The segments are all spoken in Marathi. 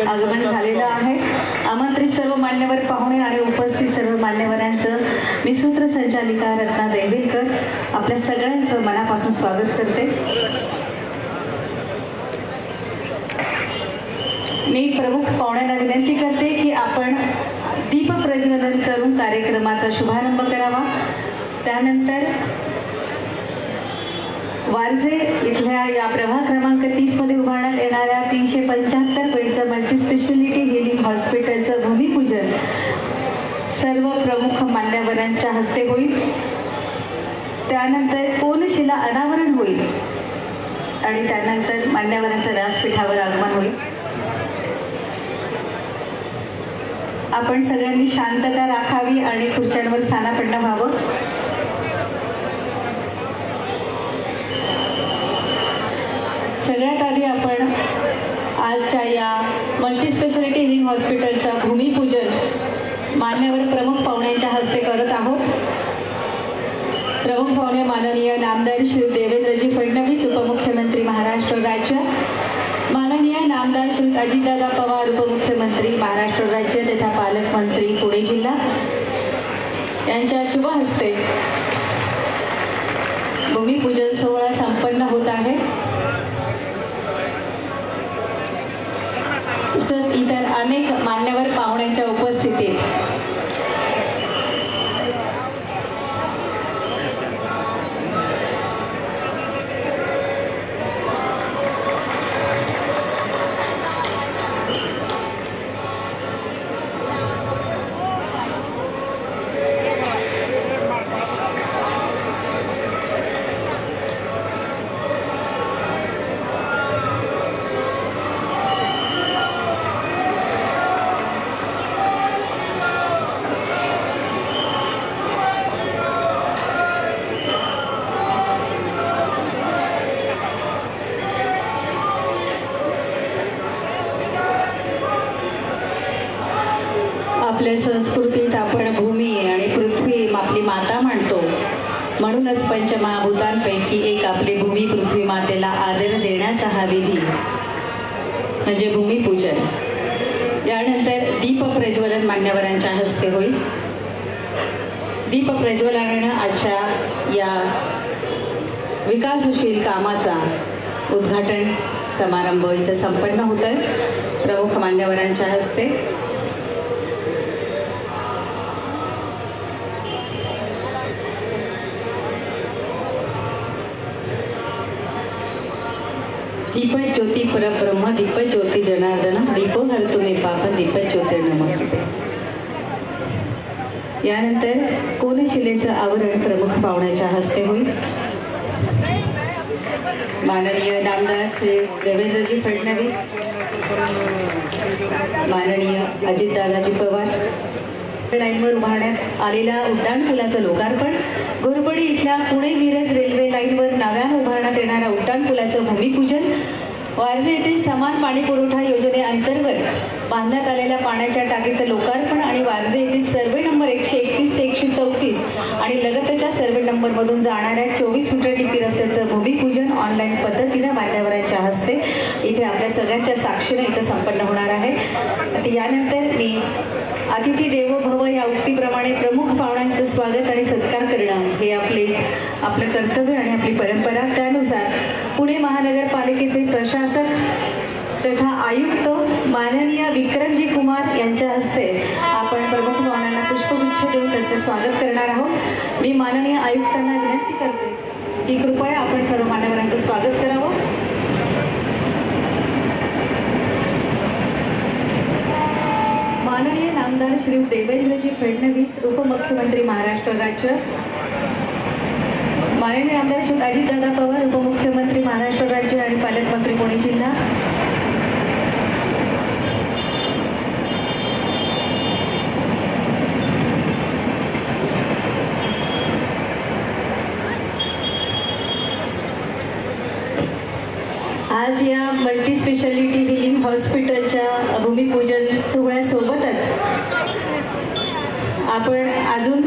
आगमन झालेलं आहे। आमंत्रित सर्व मान्यवर पाहुणे आणि उपस्थित सर्व मान्यवरांचं मी सूत्रसंचालिका रत्ना देविलकर आपल्या सगळ्यांचं मनापासून स्वागत करते। मी प्रमुख पाहुण्यांना विनंती करते की आपण दीप प्रज्वलन करून कार्यक्रमाचा शुभारंभ करावा। त्यानंतर वारजे इथल्या या प्रभाग क्रमांक 30 मध्ये उभारण्यात येणाऱ्या 375 बेडचं मल्टीस्पेशालिटी हिलिंग हॉस्पिटलचं भूमिपूजन सर्व प्रमुख मान्यवरांच्या हस्ते होईल। त्यानंतर कोनशिला अनावरण होईल आणि त्यानंतर मान्यवरांचं व्यासपीठावर आगमन होईल। आपण सगळ्यांनी शांतता राखावी आणि खुर्च्यांवर स्थानापन्न व्हावं। सगळ्यात आधी आपण आजच्या या मल्टीस्पेशालिटी हिलिंग हॉस्पिटलच्या भूमिपूजन मान्यवर प्रमुख पाहुण्यांच्या हस्ते करत आहोत। प्रमुख पाहुणे माननीय नामदार श्री देवेंद्रजी फडणवीस उपमुख्यमंत्री महाराष्ट्र राज्य, माननीय नामदार श्री अजितदादा पवार उपमुख्यमंत्री महाराष्ट्र राज्य तथा पालकमंत्री पुणे जिल्हा यांच्या शुभ हस्ते भूमिपूजन सोहळा संपन्न होत आहे। तसंच इतर अनेक मान्यवर पाहुण्यांच्या उपस्थितीत आपल्या संस्कृतीत आपण भूमी आणि पृथ्वी आपली माता म्हणतो, म्हणूनच पंचमहाभूतांपैकी एक आपली भूमी पृथ्वी मातेला आदर देण्याचा हा विधी म्हणजे भूमिपूजन। यानंतर दीप प्रज्वलन मान्यवरांच्या हस्ते होईल। दीप प्रज्वलनानं आजच्या या विकासशील कामाचा उद्घाटन समारंभ इथं संपन्न होत आहे प्रमुख मान्यवरांच्या हस्ते। दीप ज्योती परब्रह्म दीप ज्योती जनार्दन दीपो हरतु मे पाप दीप ज्योतिर्नमस्तुते। यानंतर कोनशिलेचं आवरण प्रमुख पाहुण्याच्या हस्ते होईल। माननीय नामदार श्री देवेंद्रजी फडणवीस, माननीय अजितदादाजी पवार लाईनवर उभारण्यात आलेल्या उड्डाणपुलाचं लोकार्पण, घोरपडी इथल्या पुणे मिरज रेल्वे लाईनवर नव्यानं उभारण्यात येणाऱ्या उड्डाणपुलाचं भूमिपूजन, वारजे येथील समान पाणी पुरवठा योजनेअंतर्गत बांधण्यात आलेल्या पाण्याच्या टाकीचं लोकार्पण आणि वारजे येथील सर्वे नंबर 131 ते 134 आणि लगतच्या सर्वे नंबरमधून जाणाऱ्या 24 मीटर टीपी रस्त्याचं भूमिपूजन ऑनलाईन पद्धतीने मान्यवरांच्या हस्ते इथे आपल्या सगळ्यांच्या साक्षीने इथं संपन्न होणार आहे। यानंतर मी अतिथी देवो भव या उक्तीप्रमाणे प्रमुख पाहुण्यांचं स्वागत आणि सत्कार करणं हे आपलं कर्तव्य आणि आपली परंपरा। त्यानुसार पुणे महानगरपालिकेचे प्रशासक तथा आयुक्त माननीय विक्रमजी कुमार यांच्या हस्ते आपण प्रमुख पाहुण्यांना पुष्पगुच्छ देऊन त्यांचं स्वागत करणार आहोत। मी माननीय आयुक्तांना विनंती करते की कृपया आपण सर्व मान्यवरांचं स्वागत करावं। माननीय नामदार श्री देवेंद्रजी फडणवीस उपमुख्यमंत्री महाराष्ट्र राज्य, माननीय आमदार श्री अजितदादा पवार उपमुख्यमंत्री महाराष्ट्र राज्य आणि पालकमंत्री पुणे जिल्हा, आज या मल्टीस्पेशालिटी हिलिंग हॉस्पिटलच्या भूमिपूजन सोहळ्यासोबतच आपण अजून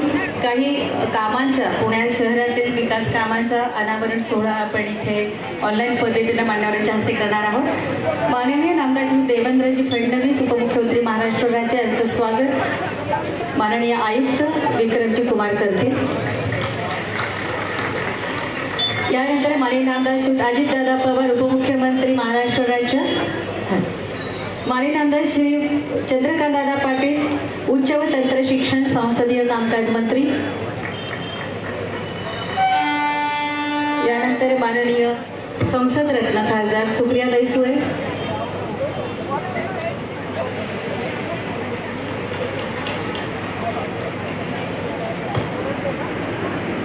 काही कामांच्या पुणे शहरातील विकास कामांचा अनावरण सोहळा आपण इथे ऑनलाईन पद्धतीने मान्यवरांच्या हस्ते करणार आहोत। माननीय नामदार श्री देवेंद्रजी फडणवीस उपमुख्यमंत्री महाराष्ट्र राज्य यांचं स्वागत माननीय आयुक्त विक्रमजी कुमार करतील। यानंतर माननीय नामदार श्री अजितदादा पवार उपमुख्यमंत्री महाराष्ट्र राज्य, माननीय नामदार श्री चंद्रकांतदादा पाटील उच्च व तंत्र शिक्षण संसदीय कामकाज मंत्री, यानंतर माननीय संसद रत्न खासदार सुप्रियाताई सुळे,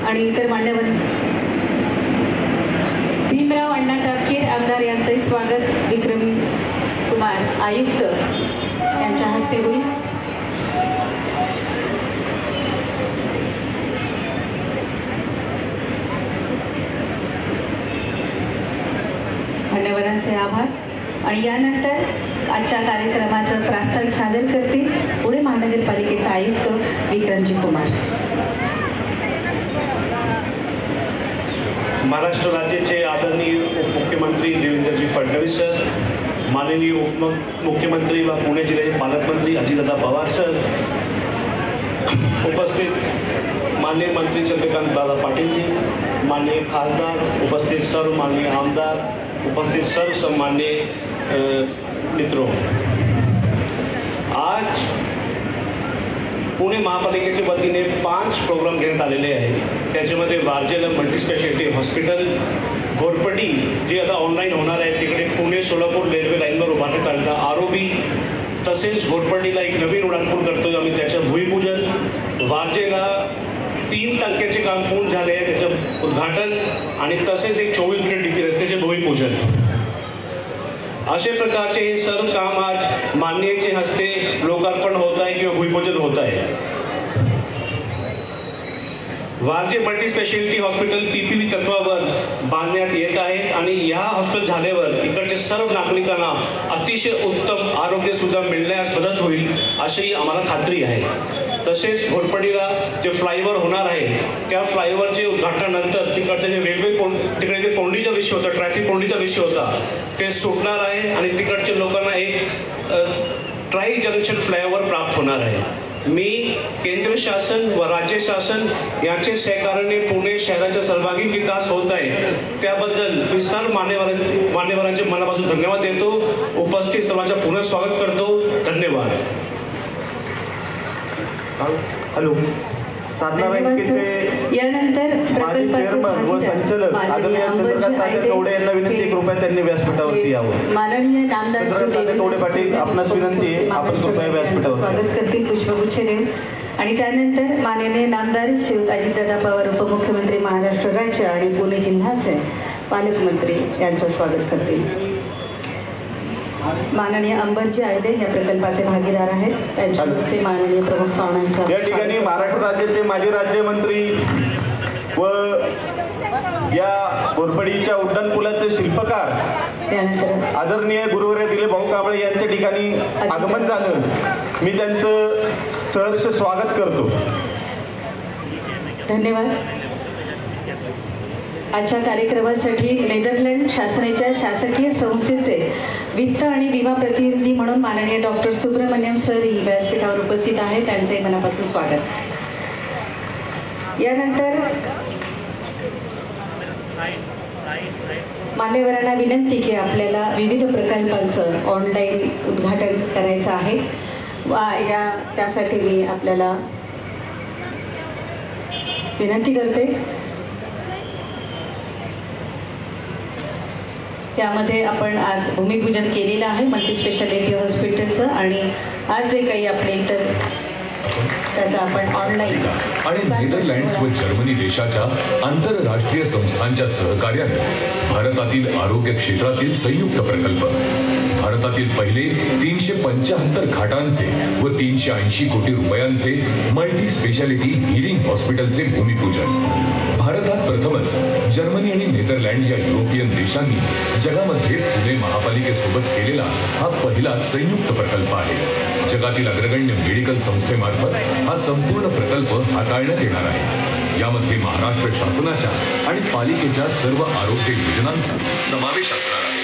आणि इतर मान्यवर भीमराव अण्णा टापकीर आमदार यांचे स्वागत विक्रम कुमार आयुक्त यांच्या हस्ते होईल। मान्यवरांचे आभार। आणि यानंतर आजच्या कार्यक्रमाचं प्रास्ताविक सादर करतील पुणे महानगरपालिकेचे आयुक्त विक्रमजी कुमार। महाराष्ट्र राज्याचे आदरणीय उपमुख्यमंत्री देवेंद्रजी फडणवीस सर, माननीय उपमुख्यमंत्री व पुणे जिल्ह्याचे पालकमंत्री अजितदादा पवार सर, उपस्थित माननीय मंत्री चंद्रकांतदादा पाटीलजी, माननीय खासदार, उपस्थित सर्व माननीय आमदार, उपस्थित सर्व सन्माननीय मित्रों, आज पुणे महापालिकेच्या वतीने 5 प्रोग्राम घेण्यात आलेले आहेत। त्याच्यामध्ये वारजेला मल्टीस्पेशालिटी हॉस्पिटल, घोरपडी जे आता ऑनलाईन होणार आहे तिकडे पुणे सोलापूर रेल्वे लाईनवर उभारण्यात आलेला आरोबी, तसेच घोरपडीला एक नवीन उड्डाणपूल करतोय आम्ही त्याचं भूमिपूजन, वारजेला 3 टंक्याचे काम पूर्ण झाले आहे त्याचं उद्घाटन, आणि तसेच एक 24 मीटर डीपी रस्त्याचे भूमिपूजन। अशा प्रकारचे हे सर्व काम आज माननीयांच्या हस्ते लोकार्पण होत आहे किंवा भूमिपूजन होत आहे। Warje multi speciality hospital PPP तत्वावर बांधण्यात येत आहे आणि या हॉस्पिटल झाल्यावर इकडच्या सर्व नागरिकांना अतिशय उत्तम आरोग्य सुद्धा मिळण्यास मदत होईल अशी आम्हाला खात्री आहे। तसेच घोरपडीला जे फ्लायओव्हर होणार आहे त्या फ्लायओव्हरचे उद्घाटनानंतर तिकडचे जे रेल्वे तिकडे जे कोंडीचा विषय होता, ट्रॅफिक कोंडीचा विषय होता ते सुटणार आहे आणि तिकडच्या लोकांना एक ट्राई जंक्शन फ्लायओव्हर प्राप्त होणार आहे। मी केंद्र शासन व राज्य शासन यांचे सहकार्याने पुणे शहराचा सर्वांगीण विकास होत आहे त्याबद्दल मी सर्व मान्यवरांचे मनापासून धन्यवाद देतो। उपस्थित सर्वांचं पुन्हा स्वागत करतो। धन्यवाद। हॅलो, साधना बँकेचे यानंतर चेअरमन व संचालक आदरणीय चंद्रकांत कवडे यांना विनंती कृपया त्यांनी व्यासपीठावरती यावं। माननीय नामदार चंद्रकांत कवडे पाटील आपणास विनंती आहे आपण कृपया व्यासपीठावर स्वागत करतील पुष्पगुच्छ देऊन। आणि त्यानंतर माननीय नामदार श्री अजितदादा पवार उपमुख्यमंत्री महाराष्ट्र राज्य आणि पुणे जिल्ह्याचे पालकमंत्री यांचं स्वागत करतील। माननीय अंबरजी आयदे या प्रकल्पाचे भागीदार आहेत, त्यांच्या हस्ते माननीय प्रमुख पाहुण्यांचा या ठिकाणी महाराष्ट्र राज्याचे माजी राज्यमंत्री व या घोरपडीच्या उड्डाणपुलाचे शिल्पकार त्यानंतर आदरणीय गुरुवर्य दिलीप भाऊ कांबळे यांच्या ठिकाणी आगमन झालं। मी त्यांचं सहर्ष स्वागत करतो। धन्यवाद। आजच्या कार्यक्रमासाठी नेदरलँड शासनाच्या शासकीय संस्थेचे वित्त आणि विमा प्रतिनिधी म्हणून माननीय डॉक्टर सुब्रमण्यम सर ही व्यासपीठावर उपस्थित आहे, त्यांचे मनापासून स्वागत। यानंतर मान्यवरांना विनंती की आपल्याला विविध प्रकल्पांचं ऑनलाईन उद्घाटन करायचं आहे त्यासाठी मी आपल्याला विनंती करते। त्यामध्ये आपण आज भूमिपूजन केलेलं आहे मल्टी स्पेशालिटी हॉस्पिटलचं, आणि आज जे काही आपले इतर त्याचा आपण ऑनलाईन आणि नेदरलँड्स व जर्मनी देशाच्या आंतरराष्ट्रीय संस्थांच्या सहकार्याने भारतातील आरोग्य क्षेत्रातील संयुक्त प्रकल्प भारतातील पहिले 375 खाटांचे व 380 कोटी रुपयांचे मल्टी स्पेशालिटी हिलिंग हॉस्पिटलचे भूमिपूजन. भारतात प्रथमच जर्मनी आणि नेदरलँड या युरोपियन देशांनी जगामध्ये पुणे महापालिकेसोबत केलेला हा पहिला संयुक्त प्रकल्प आहे. जगातील अग्रगण्य मेडिकल संस्थेमार्फत हा संपूर्ण प्रकल्प हाताळण्यात येणार आहे. यामध्ये महाराष्ट्र शासनाच्या आणि पालिकेच्या सर्व आरोग्य योजनांचा समावेश असणार आहे.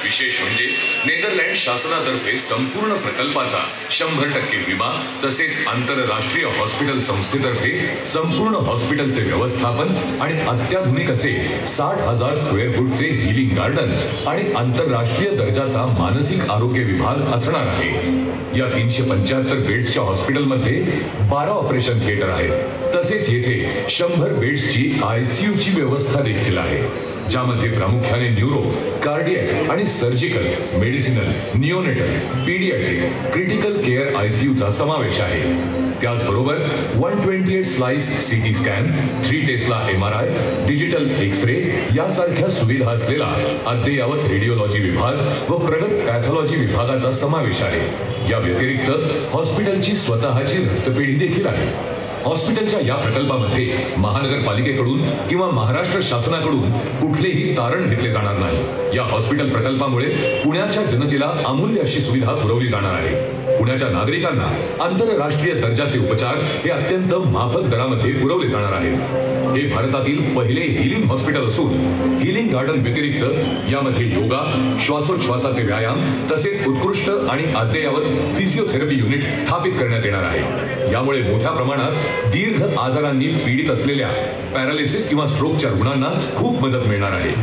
विशेष म्हणजे नेदरलँड शासनातर्फे संपूर्ण प्रकल्पाचा 100% विमा, तसेच आंतरराष्ट्रीय हॉस्पिटल संस्थेतर्फे संपूर्ण हॉस्पिटलचे व्यवस्थापन आणि अत्याधुनिक असे 60,000 स्क्वेअर फूटचे हिलिंग गार्डन आणि आंतरराष्ट्रीय दर्जाचा मानसिक आरोग्य विभाग असणार आहे. या 375 बेड्सच्या हॉस्पिटलमध्ये 12 ऑपरेशन थिएटर आहेत. तसेच येथे 100 बेड्सची ICU ची व्यवस्था देखील आहे, ज्यामध्ये प्रामुख्याने न्यूरो, कार्डियक आणि surgical, medicinal, neonatal, paediatric, critical care ICU चा समावेश आहे. त्याचबरोबर 128 slice CT scan, 3 tesla MRI, digital X-ray यासारख्या सुविधा असलेला अद्ययावत रेडिओलॉजी विभाग व प्रगत पॅथॉलॉजी विभागाचा समावेश आहे. या व्यतिरिक्त हॉस्पिटलची स्वतःची रक्तपेढी देखील आहे. हॉस्पिटलच्या या प्रकल्पामध्ये महानगरपालिकेकडून किंवा महाराष्ट्र शासनाकडून कुठलेही तारण घेतले जाणार नाही. या हॉस्पिटल प्रकल्पामुळे पुण्याच्या जनतेला अमूल्य अशी सुविधा पुरवली जाणार आहे. पुण्याच्या नागरिकांना आंतरराष्ट्रीय दर्जाचे उपचार हे अत्यंत माफक दरामध्ये पुरवले जाणार आहेत. हे भारतातील पहिले हिलिंग हॉस्पिटल असून हिलिंग गार्डन व्यतिरिक्त यामध्ये योगा, श्वासोच्छवासाचे व्यायाम तसेच उत्कृष्ट आणि अद्ययावत फिजिओथेरपी युनिट स्थापित करण्यात येणार आहे. यामुळे मोठ्या प्रमाणात दीर्घ आजारांनी पीडित असलेल्या पॅरालिसिस किंवा स्ट्रोकच्या रुग्णांना खूप मदत मिळणार आहे.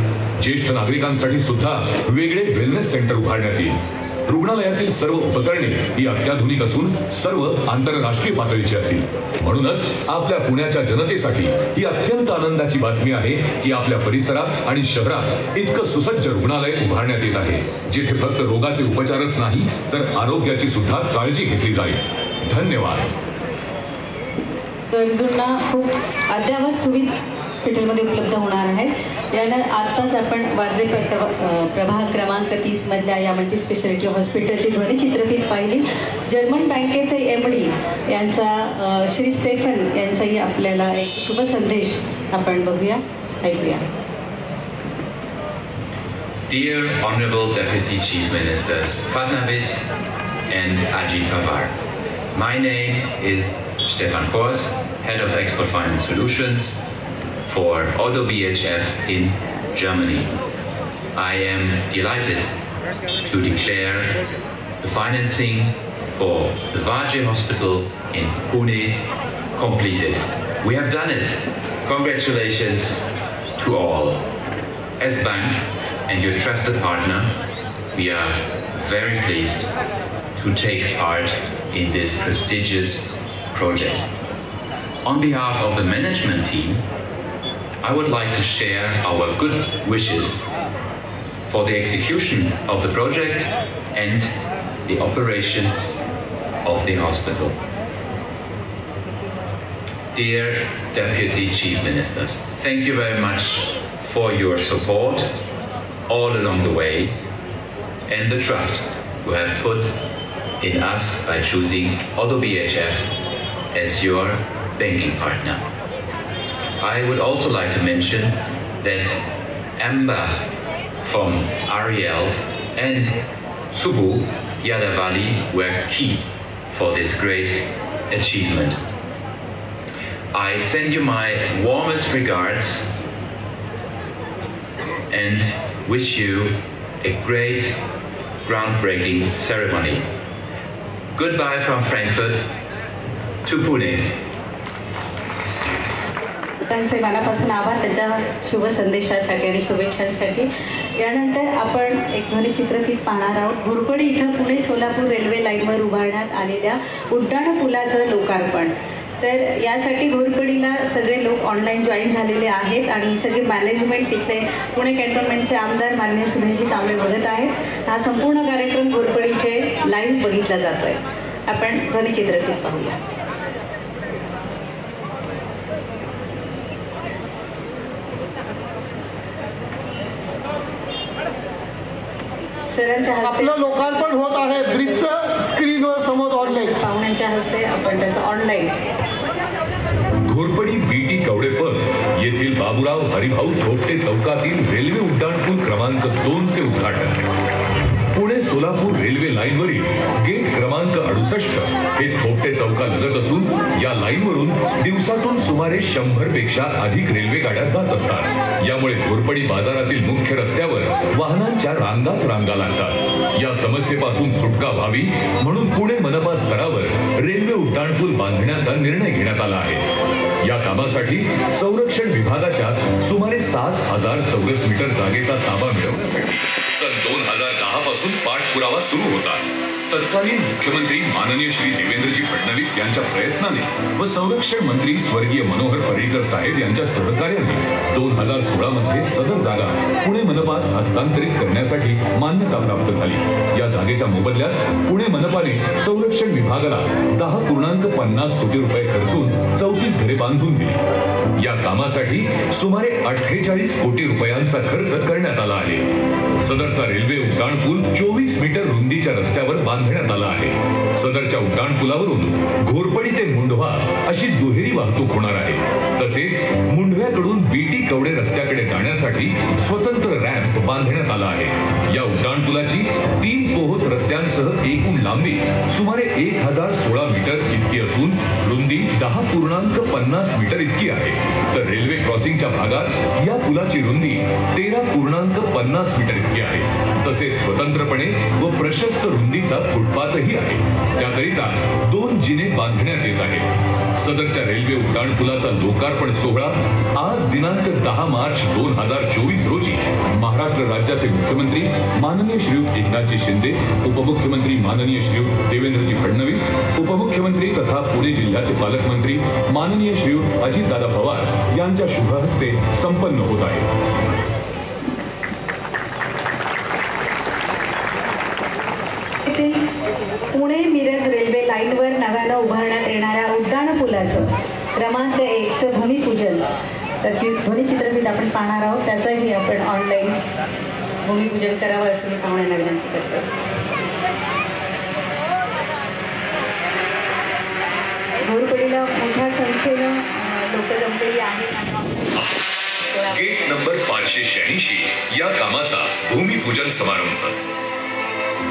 ज्येष्ठ नागरिकांसाठी सुद्धा वेगळे वेलनेस सेंटर उभारण्यात येईल. रुग्णालयातील सर्व उपकरणे ही अत्याधुनिक असून सर्व आंतरराष्ट्रीय पातळीची असतील. म्हणूनच आपल्या पुण्याच्या जनतेसाठी ही अत्यंत आनंदाची बातमी आहे की आपल्या परिसरात आणि शहरात इतकं सुसज्ज रुग्णालय उभारण्यात येत आहे, जिथे फक्त रोगाचे उपचारच नाही तर आरोग्याची सुद्धा काळजी घेतली जाईल. धन्यवाद. गरजूंना खूप अद्ययावत सुविधा हॉस्पिटलमध्ये उपलब्ध होणार आहे. यानं आत्ताच आपण वारजे प्रभाग क्रमांक 30 मधल्या या मल्टी स्पेशालिटी हॉस्पिटलची ध्वनिचित्रफीत पाहिली. जर्मन बँकेचे MD यांचा श्री स्टेफन यांचाही आपल्याला एक शुभ संदेश आपण बघूया, ऐकूया. Dear Honorable Deputy Chief Ministers Fadnavis and Ajit Pawar, my name is Stefan Kors, Head of Export Finance Solutions for Otto BHF in Germany. I am delighted to declare the financing for the Vaje Hospital in Pune completed. We have done it. Congratulations to all. As bank and your trusted partner, we are very pleased to take part in this prestigious project. On behalf of the management team, I would like to share our good wishes for the execution of the project and the operations of the hospital. Dear Deputy Chief Ministers, thank you very much for your support all along the way and the trust you have put in us by choosing Otto BHF as your banking partner. I would also like to mention that Amber from Ariel and Subu Yadavali were key for this great achievement. I send you my warmest regards and wish you a great groundbreaking ceremony. Goodbye from Frankfurt to Pune. त्यांचे मनापासून आभार त्यांच्या शुभ संदेशासाठी आणि शुभेच्छांसाठी. यानंतर आपण एक ध्वनिचित्रफीत पाहणार आहोत. घोरपडी इथं पुणे सोलापूर रेल्वे लाईनवर उभारण्यात आलेल्या उड्डाण पुलाचं लोकार्पण. तर यासाठी घोरपडीला सगळे लोक ऑनलाईन जॉईन झालेले आहेत आणि सगळे मॅनेजमेंट तिथले पुणे कॅन्टोन्मेंटचे आमदार माननीय सुधीरजी कांबळे बघत आहेत. हा संपूर्ण कार्यक्रम घोरपडी इथे लाईव्ह बघितला जातोय. आपण ध्वनिचित्रफीत पाहूया. सरांच्या हस्ते आपलं लोकार्पण होत आहे ब्रिजचं स्क्रीनवर समोर ऑनलाईन. पाहुण्यांच्या हस्ते आपण त्याचं ऑनलाईन घोरपडी बीटी कवडेपथ येथील बाबूराव हरिभाऊ थोपटे चौकातील रेल्वे उड्डाणपूल क्रमांक 2 चे उद्घाटन. पुणे सोलापूर रेल्वे लाईनवरील गेट क्रमांक 68 हे थोपटे चौकालगत असून या लाईनवरून दिवसातून सुमारे 100 पेक्षा अधिक रेल्वे गाड्या जात असतात. यामुळे घोरपडी बाजारातील मुख्य रस्त्यावर वाहनांच्या रांगाच रांगा लागतात. या समस्येपासून सुटका व्हावी म्हणून पुणे मनपा स्तरावर रेल्वे उड्डाणपूल बांधण्याचा निर्णय घेण्यात आला आहे. या कामासाठी संरक्षण विभागाच्या सुमारे 7,000 चौरस मीटर जागेचा ताबा मिळवण्यासाठी सन 2010 पासून पाठपुरावा सुरू होता. तत्कालीन मुख्यमंत्री माननीय श्री देवेंद्रजी फडणवीस यांच्या प्रयत्नाने व संरक्षण मंत्री स्वर्गीय मनोहर पर्रीकर साहेब यांच्या सहकार्याने 2016 मध्ये सदर जागा पुणे मनपास हस्तांतरित करण्यासाठी मान्यता प्राप्त झाली. या जागेच्या मोबदल्यात पुणे मनपाने संरक्षण विभागाला 10.50 कोटी रुपये खर्चून 34 घरे बांधून दिली. या कामासाठी सुमारे 48 कोटी रुपयांचा खर्च करण्यात आला आहे. सदरचा रेल्वे उड्डाणपूल 24 मीटर रुंदीच्या रस्त्यावर बांधण्यात आला आहे. सदरच्या उड्डाणपुलावरून घोरपडी ते मुंढवा अशी दुहेरी वाहतूक होणार आहे. तसेच मुंढव्याकडून बीटी कवडे रस्त्याकडे जाण्यासाठी स्वतंत्र रॅम्प बांधण्यात आला आहे. या उड्डाणपुलाची 3 पोहोच रस्त्यांसह एकूण लांबी सुमारे 1016 मीटर इतकी असून रुंदी 10.50 मीटर इतकी आहे. तर रेल्वे क्रॉसिंगच्या भागात या पुलाची रुंदी 13.50 मीटर इतकी आहे. तसेच स्वतंत्रपणे व प्रशस्त रुंदीचा फुटपाथही आहे. त्याकरिता 2 जिने बांधण्यात येत आहेत. सदरच्या रेल्वे उड्डाणपुलाचा लोकार्पण सोहळा आज दिनांक 10 मार्च 2024 रोजी महाराष्ट्र राज्याचे मुख्यमंत्री माननीय श्रीयुत एकनाथजी शिंदे, उपमुख्यमंत्री माननीय श्रीयुत देवेंद्रजी फडणवीस, उपमुख्यमंत्री तथा पुणे जिल्ह्याचे पालकमंत्री माननीय श्रीयुत अजितदादा पवार यांच्या शुभ हस्ते संपन्न होत आहे. पुणे मिरज रेल्वे लाईनवर नव्यानं उभारण्यात येणाऱ्या उड्डाणपुलाचं क्रमांक 1चं भूमिपूजन त्याची ध्वनिचित्रफित आपण पाहणार आहोत. त्याचंही आपण ऑनलाईन भूमिपूजन करावं असं मी पाहुण्यांना विनंती करतो. घोरपडीला मोठ्या संख्येनं लोक जमलेली आहेत. गेट नंबर 586 या कामाचा भूमिपूजन समारंभ.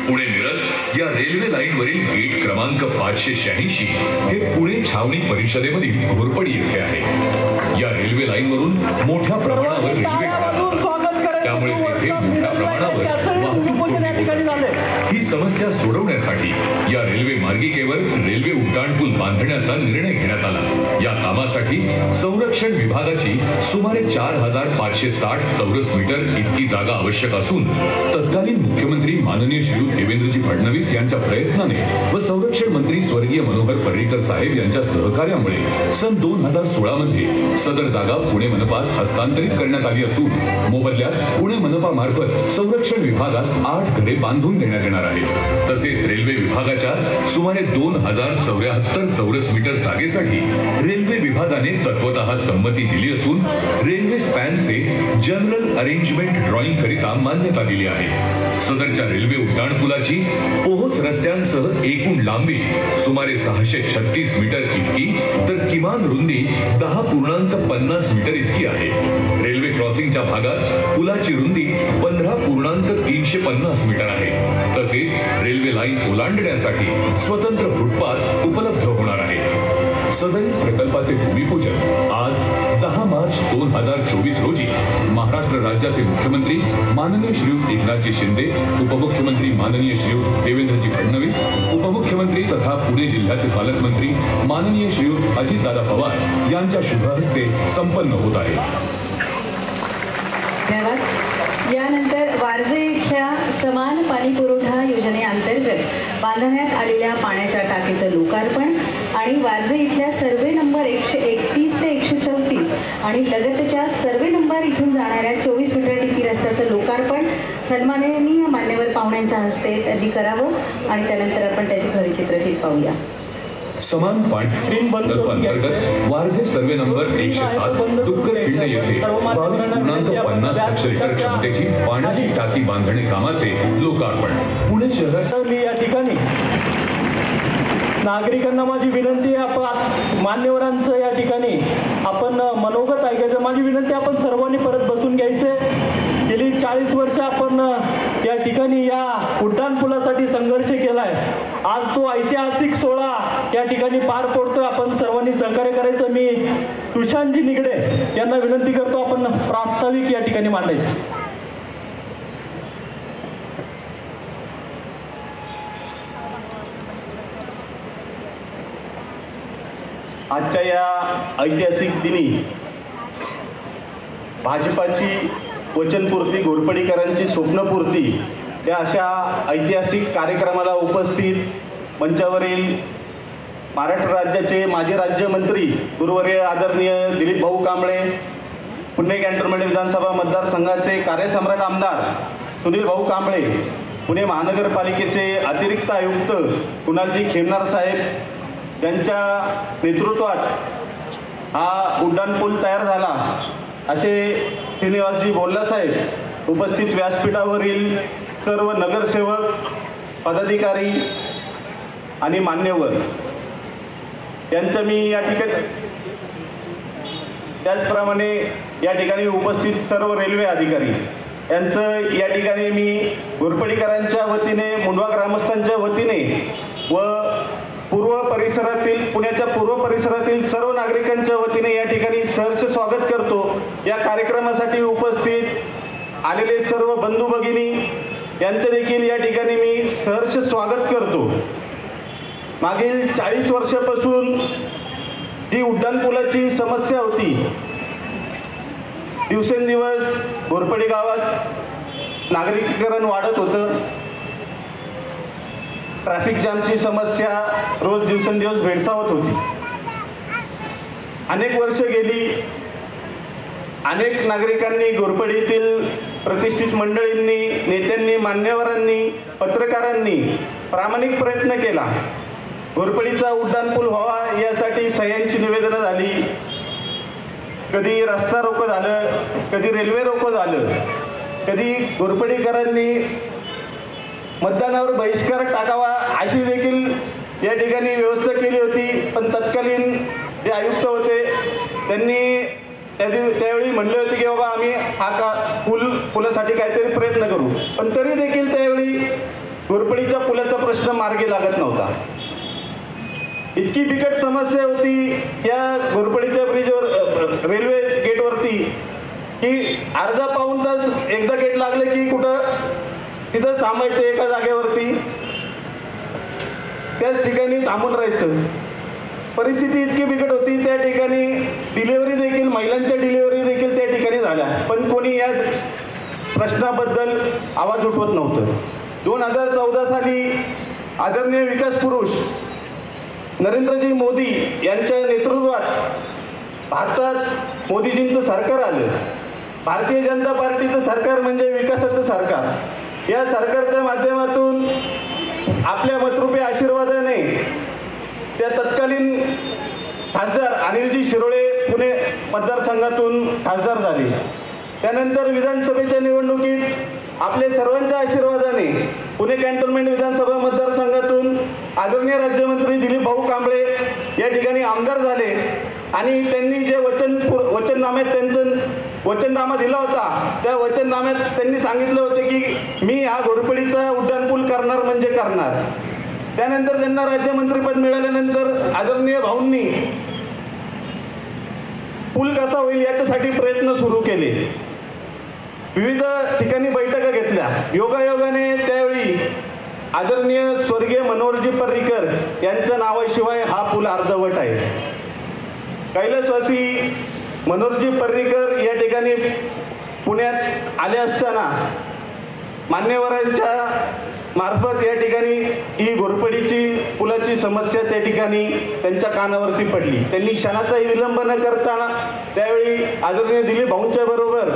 पुणे मिरज या रेल्वे लाईनवरील गेट क्रमांक 586 हे पुणे छावणी परिषदेमधील घोरपडी येथे आहे. या रेल्वे लाईनवरून मोठ्या प्रमाणावर रेल्वे त्यामुळे तेथे मोठ्या प्रमाणावर वाहतूक कोंडी होत असते. ही समस्या सोडवण्यासाठी या रेल्वे मार्गिकेवर रेल्वे उड्डाणपूल बांधण्याचा निर्णय घेण्यात आला. या कामासाठी संरक्षण विभागाची सुमारे 4,560 चौरस मीटर इतकी जागा आवश्यक असून तत्कालीन मुख्यमंत्री माननीय श्रीयुत देवेंद्रजी फडणवीस यांच्या प्रयत्नाने व संरक्षण मंत्री स्वर्गीय मनोहर पर्रीकर साहेब यांच्या सहकार्यामुळे सन 2016 मध्ये सदर जागा पुणे मनपास हस्तांतरित करण्यात आली असून मोबदल्यात पुणे मनपा मार्फत संरक्षण विभागास 8 घरे बांधून देण्यात येणार आहेत. तसेच रेल्वे विभागाच्या सुमारे 2074 चौरस मीटर जागेसाठी रेल्वे विभागाने तत्वतः संमती दिली असून रेल्वे स्पॅनचे जनरल अरेंजमेंट ड्रॉइंग करिता मान्यता दिली आहे. सदरच्या रेल्वे उड्डाणपुलाची पोहोच रस्त्यांसह एकूण लांबी सुमारे 636 मीटर इतकी तर किमान रुंदी 10.50 मीटर इतकी आहे. रेल्वे क्रॉसिंगच्या भागात पुलाची रुंदी 15.350 मीटर आहे. तसेच रेल्वे लाईन ओलांडण्यासाठी स्वतंत्र फुटपाथ उपलब्ध होणार आहे. सदर प्रकल्पाचे भूमिपूजन आज 10 मार्च 2024 रोजी महाराष्ट्र राज्याचे मुख्यमंत्री माननीय श्रीयुत एकनाथजी शिंदे, उपमुख्यमंत्री माननीय श्रीयुत देवेंद्रजी फडणवीस, उपमुख्यमंत्री तथा पुणे जिल्ह्याचे पालकमंत्री माननीय श्रीयुत अजितदादा पवार यांच्या शुभ हस्ते संपन्न होत आहे. यानंतर वारजे इथल्या समान पाणी पुरवठा योजनेअंतर्गत बांधण्यात आलेल्या पाण्याच्या टाकीचं लोकार्पण आणि वारजे इथल्या सर्वे नंबर 131 ते 134 आणि लगतच्या सर्वे नंबर इथून जाणाऱ्या 24 मीटर टिकी रस्त्याचं लोकार्पण सन्माननीय मान्यवर पाहुण्यांच्या हस्ते त्यांनी करावं आणि त्यानंतर आपण त्याची ध्वनिचित्रफित पाहूया. समान पाणी अंतर्गत वारजे सर्वे नंबर 107 डुक्कर खिंड येथे 22.50 लक्ष लिटर क्षमतेची पाण्याची टाकी बांधणे कामाचे लोकार्पण. पुणे शहरात या ठिकाणी नागरिकांना माझी विनंती आहे, मान्यवरांचं या ठिकाणी आपण मनोगत ऐकायचं. माझी विनंती, आपण सर्वांनी परत बसून घ्यायचे. गेली 40 वर्ष आपण या ठिकाणी या उड्डाणपुलासाठी संघर्ष केलाय. आज तो ऐतिहासिक सोहळा या ठिकाणी पार पडतोय. आपण सर्वांनी सहकार्य करायचं. मी सुशांतजी निगडे यांना विनंती करतो, आपण प्रास्ताविक या ठिकाणी मांडायचं. आजच्या या ऐतिहासिक दिनी भाजपाची वचनपूर्ती, घोरपडीकरांची स्वप्नपूर्ती या अशा ऐतिहासिक कार्यक्रमाला उपस्थित मंचावरील महाराष्ट्र राज्याचे माजी राज्यमंत्री गुरुवर्य आदरणीय दिलीप भाऊ कांबळे, पुणे कॅन्टोन्मेंट विधानसभा मतदारसंघाचे कार्यसम्राट आमदार सुनील भाऊ कांबळे, पुणे महानगरपालिकेचे अतिरिक्त आयुक्त कुणालजी खेमनार साहेब यांच्या नेतृत्वात हा उड्डाणपूल तयार झाला असे श्रीनिवासजी बोल्ला साहेब, उपस्थित व्यासपीठावरील सर्व नगरसेवक, पदाधिकारी आणि मान्यवर यांचं मी या ठिकाणी, त्याचप्रमाणे या ठिकाणी उपस्थित सर्व रेल्वे अधिकारी यांचं या ठिकाणी मी घोरपडीकरांच्या वतीने, मुंडवा ग्रामस्थांच्या वतीने व पुण्याच्या पूर्व परिसरातील सर्व नागरिकांच्या वतीने या ठिकाणी सहर्ष स्वागत करतो. या कार्यक्रमासाठी उपस्थित आलेले सर्व बंधू भगिनी यांचं देखील या ठिकाणी मी सहर्ष स्वागत करतो. मागील 40 वर्षापासून जी उड्डाणपुलाची समस्या होती, दिवसेंदिवस घोरपडी गावात नागरिकीकरण वाढत होतं. ट्रॅफिक जामची समस्या रोज दिवसेंदिवस भेडसावत होती. अनेक वर्ष गेली. अनेक नागरिकांनी, घोरपडीतील प्रतिष्ठित मंडळींनी, नेत्यांनी, मान्यवरांनी, पत्रकारांनी प्रामाणिक प्रयत्न केला. घोरपडीचा उड्डाणपूल व्हावा यासाठी सह्यांची निवेदनं झाली. कधी रस्ता रोको झालं, कधी रेल्वे रोको झालं, कधी घोरपडीकरांनी मतदानावर बहिष्कार टाकावा अशी देखील या ठिकाणी व्यवस्था केली होती. पण तत्कालीन जे आयुक्त होते त्यांनी त्यावेळी म्हणले होते की बाबा आम्ही पुलासाठी काहीतरी प्रयत्न करू. पण तरी देखील त्यावेळी घोरपडीच्या पुलाचा प्रश्न मार्गी लागत नव्हता. इतकी बिकट समस्या होती या घोरपडीच्या ब्रिजवर, रेल्वे गेटवरती, की अर्धा पाऊण तास एकदा गेट लागले की कुठं तिथं थांबायचं एका जागेवरती, त्याच ठिकाणी थांबून राहायचं. परिस्थिती इतकी बिकट होती. त्या ठिकाणी डिलिव्हरी देखील, महिलांच्या डिलिव्हरी देखील त्या ठिकाणी झाल्या. पण कोणी या प्रश्नाबद्दल आवाज उठवत नव्हतं. 2014 साली आदरणीय विकास पुरुष नरेंद्रजी मोदी यांच्या नेतृत्वात भारतात मोदीजींचं सरकार आलं. भारतीय जनता पार्टीचं सरकार म्हणजे विकासाचं सरकार. या सरकारच्या माध्यमातून आपल्या मतरूपी आशीर्वादाने त्या तत्कालीन खासदार अनिलजी शिरोळे पुणे मतदारसंघातून खासदार झाले. त्यानंतर विधानसभेच्या निवडणुकीत आपल्या सर्वांच्या आशीर्वादाने पुणे कॅन्टोन्मेंट विधानसभा मतदारसंघातून आदरणीय राज्यमंत्री दिलीप भाऊ कांबळे या ठिकाणी आमदार झाले. आणि त्यांनी जे वचननाम्यात त्यांचं वचननामा दिला होता, त्या वचननाम्यात त्यांनी सांगितलं होते की मी हा घोरपडीचा उड्डाणपूल करणार म्हणजे करणार. त्यानंतर त्यांना राज्यमंत्रीपद मिळाल्यानंतर आदरणीय भाऊंनी पूल कसा होईल याच्यासाठी प्रयत्न सुरू केले. विविध ठिकाणी बैठका घेतल्या. योगायोगाने त्यावेळी आदरणीय स्वर्गीय मनोहरजी पर्रीकर यांच्या नावाशिवाय हा पूल अर्धवट आहे. कैलासवासी मनोहरजी पर्रीकर या ठिकाणी पुण्यात आले असताना मान्यवरांच्या मार्फत या ठिकाणी ही घोरपडीची पुलाची समस्या त्या ठिकाणी त्यांच्या कानावरती पडली. त्यांनी क्षणाचाही विलंब न करताना त्यावेळी आदरणीय दिलीप भाऊंच्या बरोबर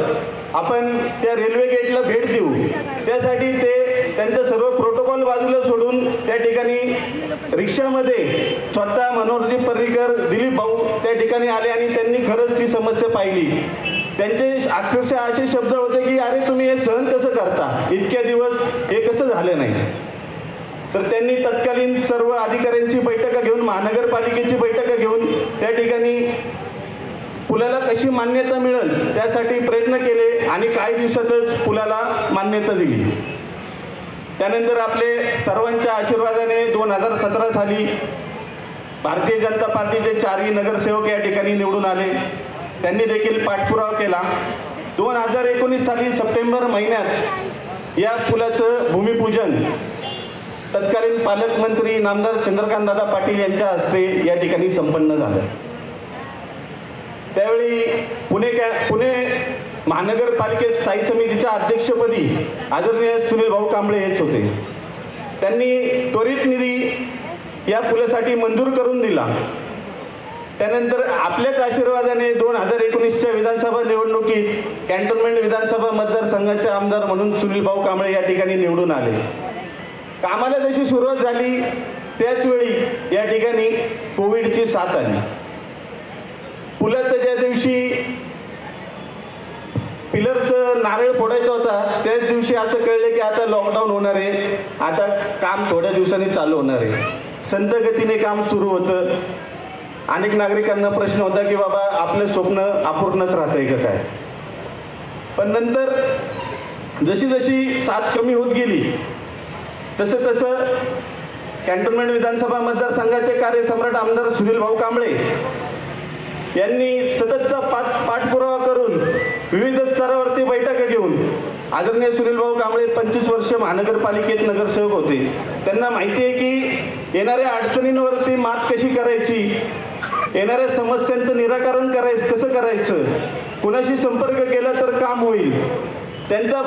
आपण त्या रेल्वे गेटला भेट देऊ, त्यासाठी ते त्यांचं सर्व प्रोटोकॉल बाजूला सोडून त्या ठिकाणी रिक्षामध्ये स्वतः मनोहरजी पर्रीकर, दिलीप भाऊ त्या ठिकाणी आले आणि त्यांनी खरंच ती समस्या पाहिली. त्यांचे अक्षरशः असे शब्द होते की अरे तुम्ही हे सहन कसं करता, इतक्या दिवस हे कसं झालं नाही. तर त्यांनी तत्कालीन सर्व अधिकाऱ्यांची बैठक घेऊन, महानगरपालिकेची बैठक घेऊन त्या ठिकाणी पुलाला कशी मान्यता मिळेल त्यासाठी प्रयत्न केले आणि काही दिवसातच पुलाला मान्यता दिली. त्यानंतर आपले सर्वांच्या आशीर्वादाने 2017 साली भारतीय जनता पार्टीचे 4ही नगरसेवक या ठिकाणी निवडून आले. त्यांनी देखील पाठपुरावा केला. 2019 साली सप्टेंबर महिन्यात या पुलाचं भूमिपूजन तत्कालीन पालकमंत्री नामदार चंद्रकांतदादा पाटील यांच्या हस्ते या ठिकाणी संपन्न झालं. त्यावेळी पुणे महानगरपालिकेत स्थायी समितीच्या अध्यक्षपदी आदरणीय सुनील भाऊ कांबळे हेच होते. त्यांनी त्वरित निधी या पुलासाठी मंजूर करून दिला. त्यानंतर आपल्याच आशीर्वादाने 2019च्या विधानसभा निवडणुकीत कॅन्टोन्मेंट विधानसभा मतदारसंघाचे आमदार म्हणून सुनील भाऊ कांबळे या ठिकाणी निवडून आले. कामाला जशी सुरुवात झाली त्याच वेळी या ठिकाणी कोविडची साथ आली. पुलाचं ज्या दिवशी पिलरचं नारळ फोडायचा होता त्याच दिवशी असं कळलं की आता लॉकडाऊन होणार आहे, आता काम थोड्या दिवसांनी चालू होणार आहे. संत गतीने काम सुरू होतं. अनेक नागरिकांना प्रश्न होता की बाबा आपलं स्वप्न अपूर्णच राहतंय का काय. पण नंतर जशी जशी साथ कमी होत गेली तसं तसं कॅन्टोन्मेंट विधानसभा मतदारसंघाचे कार्यसम्राट आमदार सुनील भाऊ कांबळे यांनी सततचा पाठपुरावा करून विविध स्तरावरती बैठका घेऊन आदरणीय सुनील भाऊ कांबळे 25 वर्ष महानगरपालिकेत नगरसेवक होते. त्यांना माहिती आहे की येणाऱ्या अडचणींवरती मात कशी करायची, येणाऱ्या समस्यांचं निराकरण कसं करायचं, कुणाशी संपर्क केला तर काम होईल. त्यांचा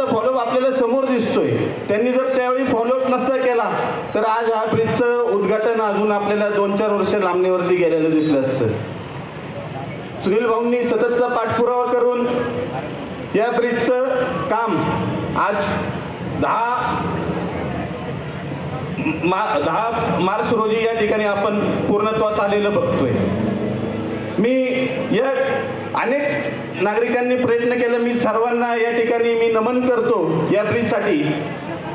फॉलोअप आपल्याला समोर दिसतोय. त्यांनी जर त्यावेळी फॉलोअप नसता केला तर आज हा ब्रिजचं उद्घाटन अजून आपल्याला 2-4 वर्ष लांबणीवरती गेलेलं दिसलं असतं. सुनील भाऊंनी सततचा पाठपुरावा करून या ब्रिजचं काम आज 10 मार्च रोजी या ठिकाणी आपण पूर्णत्वास आलेलं बघतोय. मी या अनेक नागरिकांनी प्रयत्न केला, मी सर्वांना या ठिकाणी मी नमन करतो. या ब्रिजसाठी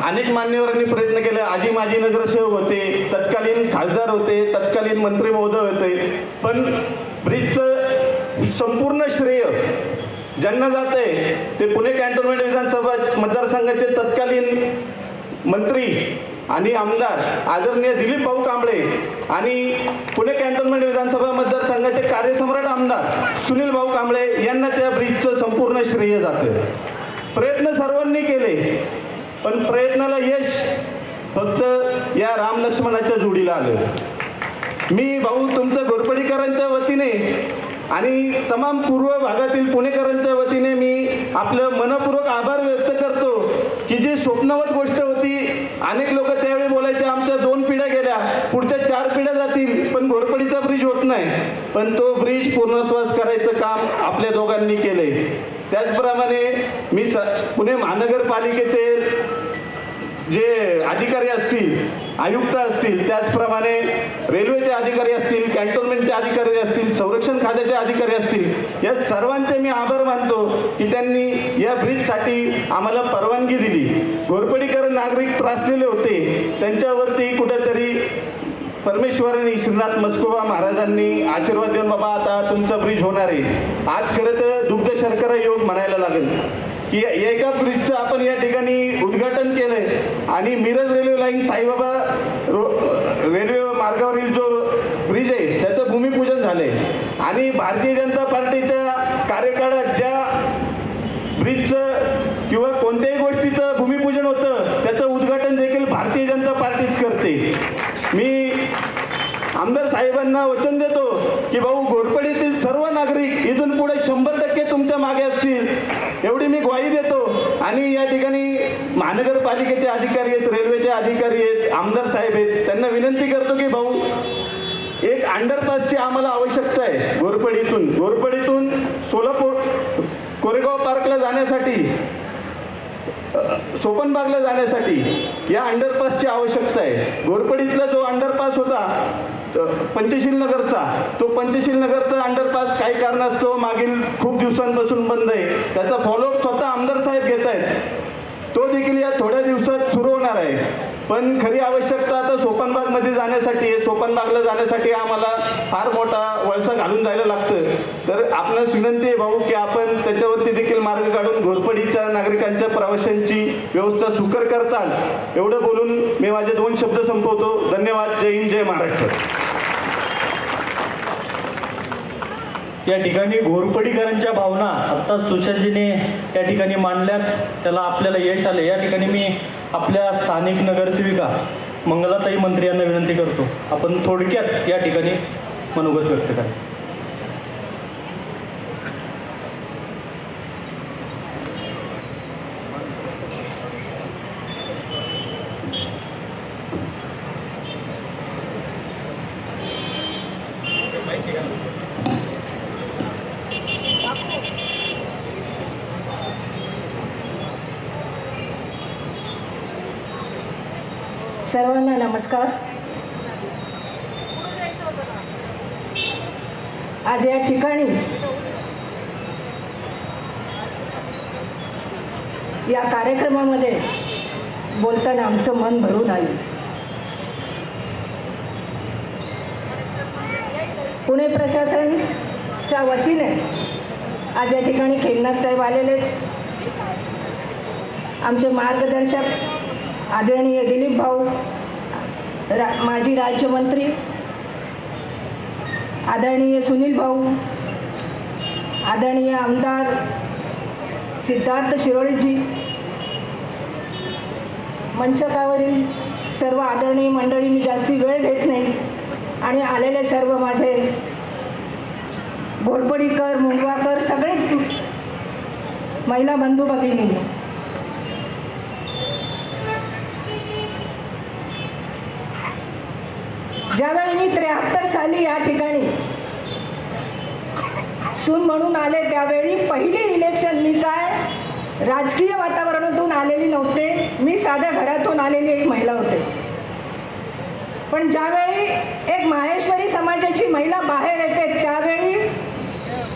अनेक मान्यवरांनी प्रयत्न केले. आजी माजी नगरसेवक होते, तत्कालीन खासदार होते, तत्कालीन मंत्री महोदय होते. पण ब्रिजचं संपूर्ण श्रेय ज्यांना जात आहे ते पुणे कॅन्टोन्मेंट विधानसभा मतदारसंघाचे तत्कालीन मंत्री आणि आमदार आदरणीय दिलीप भाऊ कांबळे आणि पुणे कॅन्टोन्मेंट विधानसभा मतदारसंघाचे कार्यसम्राट आमदार सुनील भाऊ कांबळे यांना त्या ब्रिजचं संपूर्ण श्रेय जातं. प्रयत्न सर्वांनी केले पण प्रयत्नाला यश फक्त या राम लक्ष्मणाच्या जोडीला आलं. मी भाऊ तुमचं घोरपडीकरांच्या वतीने आणि तमाम पूर्व भागातील पुणेकरांच्या वतीने मी आपलं मनपूर्वक आभार व्यक्त करतो की जी स्वप्नवत गोष्ट होती. अनेक लोक त्यावेळी बोलायचे आमच्या 2 पिढ्या गेल्या, पुढच्या 4 पिढ्या जातील पण घोरपडीचा ब्रिज होत नाही. पण तो ब्रिज पूर्णत्वास करायचं काम आपल्या दोघांनी केले. त्याचप्रमाणे मी पुणे महानगरपालिकेचे जे अधिकारी असतील, आयुक्त असतील, त्याचप्रमाणे रेल्वेचे अधिकारी असतील, कॅन्टोन्मेंटचे अधिकारी असतील, संरक्षण खात्याचे अधिकारी असतील, या सर्वांचे मी आभार मानतो की त्यांनी या ब्रिजसाठी आम्हाला परवानगी दिली. घोरपडीकर नागरिक त्रासलेले होते, त्यांच्यावरती कुठेतरी परमेश्वरांनी श्रीनाथ मस्कोबा महाराजांनी आशीर्वाद देऊन बाबा आता तुमचा ब्रिज होणार आहे. आज खरं तर दुग्ध शर्करा योग म्हणायला लागेल की एका ब्रिजचं आपण या ठिकाणी उद्घाटन केलंय आणि Miraj railway line Saibaba railway मार्गावरील जो ब्रिज आहे त्याचं भूमिपूजन झालंय. आणि भारतीय जनता पार्टीच्या कार्यकाळात ज्या ब्रिजचं किंवा कोणत्याही गोष्टीचं भूमिपूजन होतं त्याचं उद्घाटन देखील भारतीय जनता पार्टीच करते. मी आमदार साहेबांना वचन देतो की भाऊ घोरपडीतील सर्व नागरिक इथून पुढे 100% तुमच्या मागे असतील एवढी मी ग्वाही देतो. आणि या ठिकाणी महानगरपालिकेचे अधिकारी आहेत, रेल्वेचे अधिकारी आहेत, आमदार साहेब आहेत, त्यांना विनंती करतो की भाऊ एक अंडरपासची आम्हाला आवश्यकता आहे. घोरपडीतून सोलापूर कोरेगाव पार्कला जाण्यासाठी, सोपनबागला जाण्यासाठी या अंडरपासची आवश्यकता आहे. घोरपडीतला जो अंडरपास होता पंचशील नगरचा, तो पंचशील नगरचा अंडरपास काही कारणास्तव मागील खूप दिवसांपासून बंद आहे. त्याचा फॉलोअप स्वतः आमदार साहेब घेत आहेत. तो देखील या थोड्या दिवसात सुरू होणार आहे. पण खरी आवश्यकता आता सोपनबागमध्ये जाण्यासाठी आहे. सोपनबागला जाण्यासाठी आम्हाला फार मोठा वळसा घालून जायला लागतं. तर आपणास विनंती आहे भाऊ की आपण त्याच्यावरती देखील मार्ग काढून घोरपडीच्या नागरिकांच्या प्रवाशांची व्यवस्था सुकर करताल. एवढं बोलून मी माझे 2 शब्द संपवतो. धन्यवाद. जय हिंद, जय महाराष्ट्र. या ठिकाणी घोरपडीकरांच्या भावना आत्ता सुशांतजीने या ठिकाणी मांडल्यात. त्याला आपल्याला यश आले. या ठिकाणी मी आपल्या स्थानिक नगरसेविका मंगलाताई मंत्री यांना विनंती करतो, आपण थोडक्यात या ठिकाणी मनोगत व्यक्त करा. सर्वांना नमस्कार. आज या ठिकाणी या कार्यक्रमामध्ये बोलताना आमचं मन भरून आलं. पुणे प्रशासनच्या वतीने आज या ठिकाणी खेमनार साहेब आलेले, आमचे मार्गदर्शक आदरणीय दिलीप भाऊ, माजी राज्यमंत्री आदरणीय सुनील भाऊ, आदरणीय आमदार सिद्धार्थ शिरोळेजी, मंचकावरील सर्व आदरणीय मंडळी, मी जास्ती वेळ घेत नाही, आणि आलेले सर्व माझे घोरपडीकर, मुंडवाकर, सगळेच महिला बंधू भगिनी, ज्यावेळी मी 73 साली या ठिकाणी सून म्हणून आले, त्यावेळी पहिली इलेक्शन मी काय राजकीय वातावरणातून आलेली नव्हते. मी साध्या घरातून आलेली एक महिला होते. पण ज्यावेळी एक माहेश्वरी समाजाची महिला बाहेर येते, त्यावेळी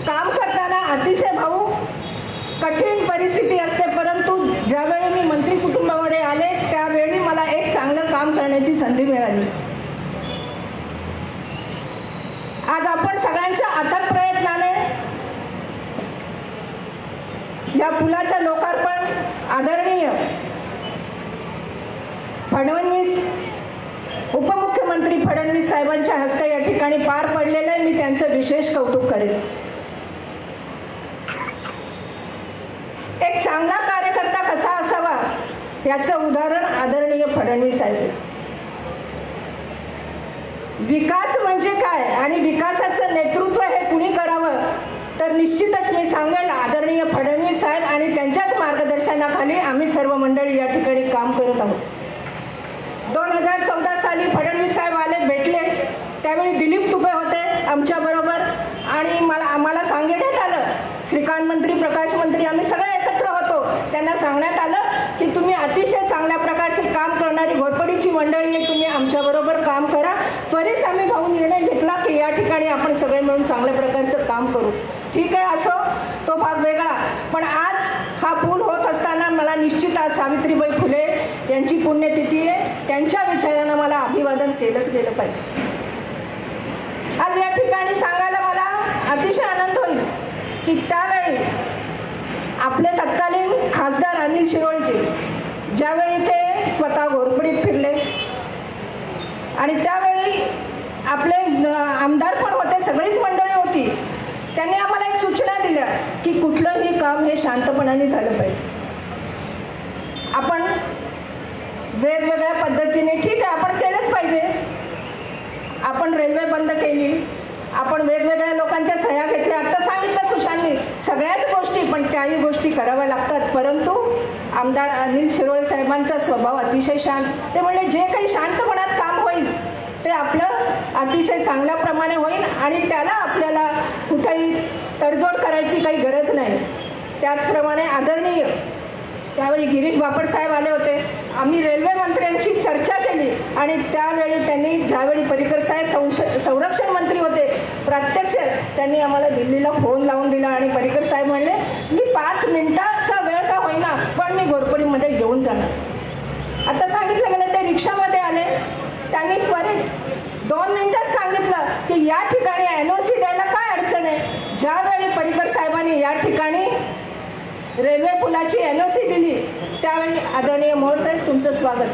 काम करताना अतिशय भाऊ कठीण परिस्थिती असते. परंतु ज्यावेळी मी मंत्री कुटुंबामध्ये आले, त्यावेळी मला एक चांगलं काम करण्याची संधी मिळाली. आज आपण सगळ्यांच्या अथक प्रयत्नाने या पुलाचं लोकार्पण आदरणीय फडणवीस, उपमुख्यमंत्री फडणवीस साहेबांच्या हस्ते या ठिकाणी पार पडलेलं आहे. मी त्यांचं विशेष कौतुक करेन. एक चांगला कार्यकर्ता कसा असावा याचं उदाहरण आदरणीय फडणवीस साहेब. विकास म्हणजे काय आणि विकासाचं नेतृत्व हे कुणी करावं, तर निश्चितच मी सांगेल आदरणीय फडणवीस साहेब आणि त्यांच्याच मार्गदर्शनाखाली आम्ही सर्व मंडळी या ठिकाणी काम करत आहोत. 2014 साली फडणवीस साहेब आले, भेटले. त्यावेळी दिलीप तुपे होते आमच्याबरोबर, आणि आम्हाला सांगण्यात आलं, श्रीकांत मंत्री, प्रकाश मंत्री, आम्ही सगळे एकत्र होतो. त्यांना सांगण्यात आलं की तुम्ही अतिशय चांगल्या प्रकारचे काम करणारी घोरपडीची मंडळी आहे, तुम्ही आमच्याबरोबर काम करा. त्वरित आम्ही भाऊ निर्णय घेतला की या ठिकाणी आपण सगळे मिळून चांगल्या प्रकारचं काम करू. ठीक आहे, असो, तो भाग वेगळा. पण आज हा पूल होत असताना मला निश्चित आज सावित्रीबाई फुले यांची पुण्यतिथी आहे. त्यांच्या विचारांना मला अभिवादन केलंच गेलं पाहिजे. आज या ठिकाणी सांगायला मला अतिशय आनंद होईल की त्यावेळी आपले तत्कालीन खासदार अनिल शिरोळेजी ज्यावेळी ते स्वतः घोरपडीत फिरले, आणि त्यावेळी आपले आमदार पण होते, सगळीच मंडळी होती, त्यांनी आम्हाला एक सूचना दिल्या की कुठलंही काम हे शांतपणाने झालं पाहिजे. आपण वेगवेगळ्या पद्धतीने, ठीक आहे, आपण केलंच पाहिजे. आपण रेल्वे बंद केली, आपण वेगवेगळ्या लोकांच्या सह्या घेतल्या, आता सांगितलं सुशांतनी, सगळ्याच गोष्टी, पण त्याही गोष्टी कराव्या लागतात. परंतु आमदार अनिल शिरोळे साहेबांचा स्वभाव अतिशय शांत. ते म्हणले जे काही शांतपणात काम होईल ते आपलं अतिशय चांगल्या प्रमाणे होईल, आणि त्याला आपल्याला कुठेही तडजोड करायची काही गरज नाही. त्याचप्रमाणे आदरणीय त्यावेळी गिरीश बापट साहेब आले होते. आम्ही रेल्वे मंत्र्यांशी चर्चा केली आणि त्यावेळी त्यांनी ज्यावेळी पर्रिकर साहेब संरक्षण मंत्री होते प्रत्यक्ष त्यांनी आम्हाला दिल्लीला फोन लावून दिला आणि पर्रिकर साहेब म्हणले मी 5 मिनिटाचा वेळ का होईना पण मी घोरपडीमध्ये घेऊन जाणार. आता सांगितलं गेलं ते रिक्षामध्ये आले. त्यांनी त्वरित 2 मिनिटात सांगितलं की या ठिकाणी NOC द्यायला काय अडचण आहे. ज्यावेळी पर्रिकर साहेबांनी या ठिकाणी रेल्वे पुलाची NOC दिली त्यावेळी आदरणीय मोहोळ साहेब तुमचं स्वागत.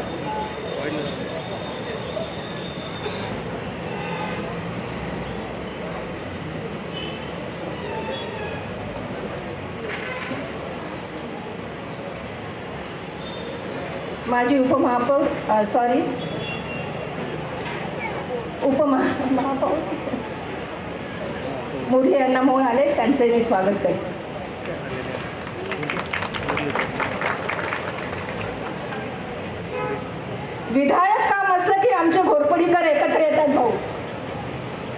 माजी उपमहापौर मुरली यांना मोहोळ आले त्यांचे मी स्वागत करते. विधायक काम असलं की आमचे घोरपडीकर एकत्र येतात भाऊ.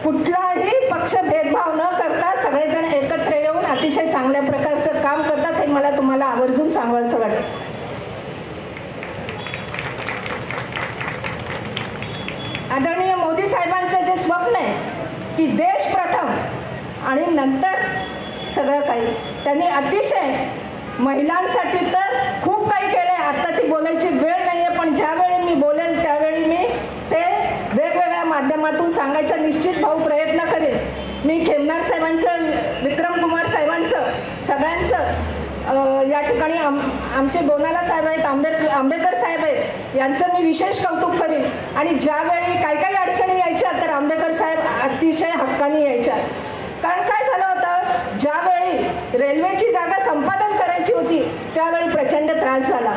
कुठलाही पक्ष भेदभाव न करता सगळेजण एकत्र येऊन अतिशय चांगल्या प्रकारचं काम करतात हे मला तुम्हाला आवर्जून सांगावंसं वाटतं. आदरणीय मोदी साहेबांचं जे स्वप्न आहे की देश प्रथम आणि नंतर सगळं काही त्यांनी अतिशय महिलांसाठी तर खूप काही केलंय. आता ती बोलायची वेळ नाहीये पण ज्यावेळी मी बोलेल त्यावेळी मी ते वेगवेगळ्या माध्यमातून सांगायचा निश्चित भाऊ प्रयत्न करेन. मी खेमनार साहेबांचं विक्रम कुमार साहेबांचं सगळ्यांचं या ठिकाणी आमचे दोनाला साहेब आहेत आंबेडकर साहेब आहेत यांचं मी विशेष कौतुक करीन. आणि ज्यावेळी काही अडचणी यायच्या तर आंबेडकर साहेब अतिशय हक्काने यायच्या. कारण काय झालं होतं ज्यावेळी रेल्वेची जागा संपादन करायची होती त्यावेळी प्रचंड त्रास झाला.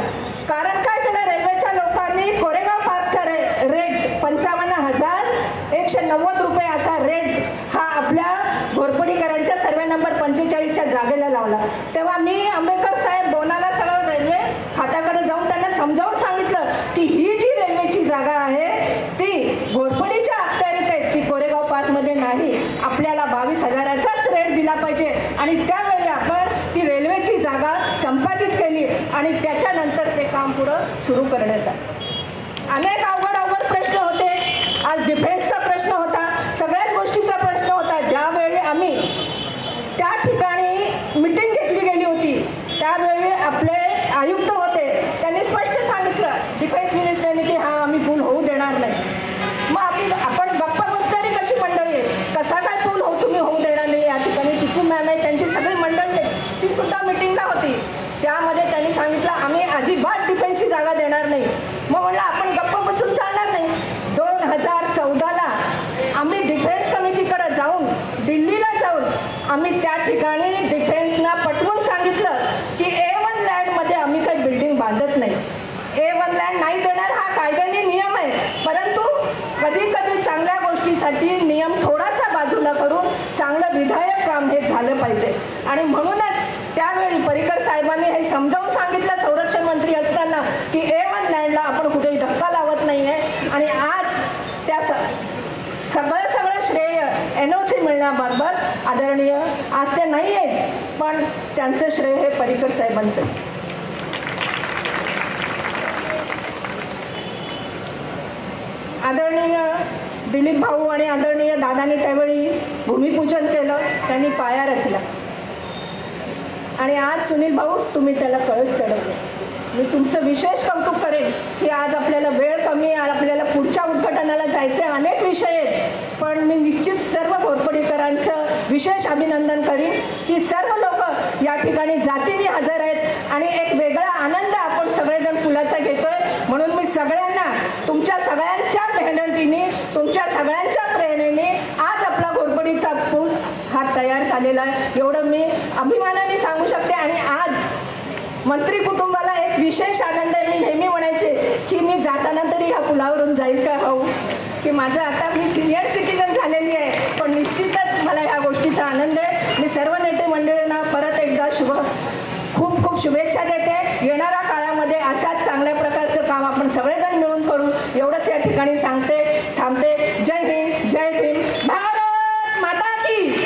कारण काय केलं रेल्वेच्या लोकांनी कोरेगाव पार्कचा रेट 55,190 रुपये असा रेट हा आपल्या घोरपडीकरांच्या सर्वे नंबर 45च्या जागेला लावला. तेव्हा मी आंबेडकर साहेब दोनाला सरळ रेल्वे खात्याकडे जाऊन त्यांना समजावून सांगितलं की ही जी रेल्वेची जागा आहे ती घोरपडीच्या अखत्यारीत आहे, ती कोरेगाव पार्कमध्ये नाही. आपल्याला 22,000चाच रेट दिला पाहिजे. आणि त्यावेळी आपण ती रेल्वेची जागा संपादित केली आणि त्याच्यानंतर ते काम पुढं सुरू करण्यात आलं. अनेक अवघड प्रश्न होते. आज डिफेन्सचा प्रश्न होता, सगळ्याच गोष्टीचा प्रश्न होता. ज्यावेळी आम्ही त्या ठिकाणी मिटिंग घेतली गेली होती त्यावेळी आपले आयुक्त होते त्यांनी स्पष्ट सांगितलं डिफेन्स मिनिस्टरने की हा आम्ही पूल होऊ देणार नाही. मग आपण गप्पा बसणारी कशी मंडळी आहे, कसा काय पूल तुम्ही होऊ देणार नाही. या ठिकाणी टिकू मॅम आहे त्यांची सगळी मंडळी ती सुद्धा मिटिंगला होती. त्यामध्ये त्यांनी सांगितलं आम्ही अजिबात डिफेन्सची जागा देणार नाही. मग म्हणलं आपण गप्पा बसून चालणार नाही. 2014ला आम्ही डिफेन्स कमिटीकडे जाऊन दिल्लीला जाऊन आम्ही त्या ठिकाणी डिफेन्सना पटवून सांगितलं की A1 लँडमध्ये आम्ही काही बिल्डिंग बांधत नाही. A1 लँड नाही देणार हा कायद्याने नियम आहे. परंतु कधी कधी चांगल्या गोष्टीसाठी नियम थोडासा बाजूला करून चांगलं विधायक काम हे झालं पाहिजे. आणि म्हणूनच त्यावेळी पर्रिकर साहेबांनी हे समजावून सांगितलं संरक्षण मंत्री असताना की A1 लँडला आपण कुठेही धक्का लावत नाहीये. आणि आज त्या सगळं श्रेय NOC मिळण्याबरोबर आदरणीय आज ते नाही आहेत पण त्यांचं श्रेय हे पर्रिकर साहेबांचं. आदरणीय दिलीप भाऊ आणि आदरणीय दादांनी त्यावेळी भूमिपूजन केलं, त्यांनी पाया रचला. आणि आज सुनील भाऊ तुम्ही त्याला कळस चढवलं. मी तुमचं विशेष कौतुक करेन की आज आपल्याला वेळ कमी आहे, आपल्याला पुढच्या उद्घाटनाला जायचे अनेक विषय आहेत. पण मी निश्चित सर्व घोरपडीकरांचं विशेष अभिनंदन करीन की सर्व लोक या ठिकाणी जातीने हजर आहेत आणि एक वेगळा आनंद आपण सगळेजण पुलाचा घेतोय. म्हणून मी सगळ्यांना तुमच्या सगळ्यांच्या मेहनतीने तुमच्या सगळ्यांच्या प्रेरणेने आज आपला घोरपडीचा पूल हा तयार झालेला आहे एवढं मी अभिमानाने सांगू शकते. आणि आज मंत्री कुटुंबाला एक विशेष आनंद आहे. मी नेहमी म्हणायचे की मी जाताना तरी ह्या पुलावरून जाईल का भाऊ, की माझं आता मी सिनियर सिटीजन झालेली आहे पण निश्चितच मला ह्या गोष्टीचा आनंद आहे. मी सर्व नेते मंडळींना परत एकदा खूप खूप शुभेच्छा देते. येणाऱ्या काळामध्ये अशाच चांगल्या प्रकारचं काम आपण सगळेजण मिळून करू एवढंच या ठिकाणी सांगते थांबते. जय हिंद, जय भीम, भारत माता की.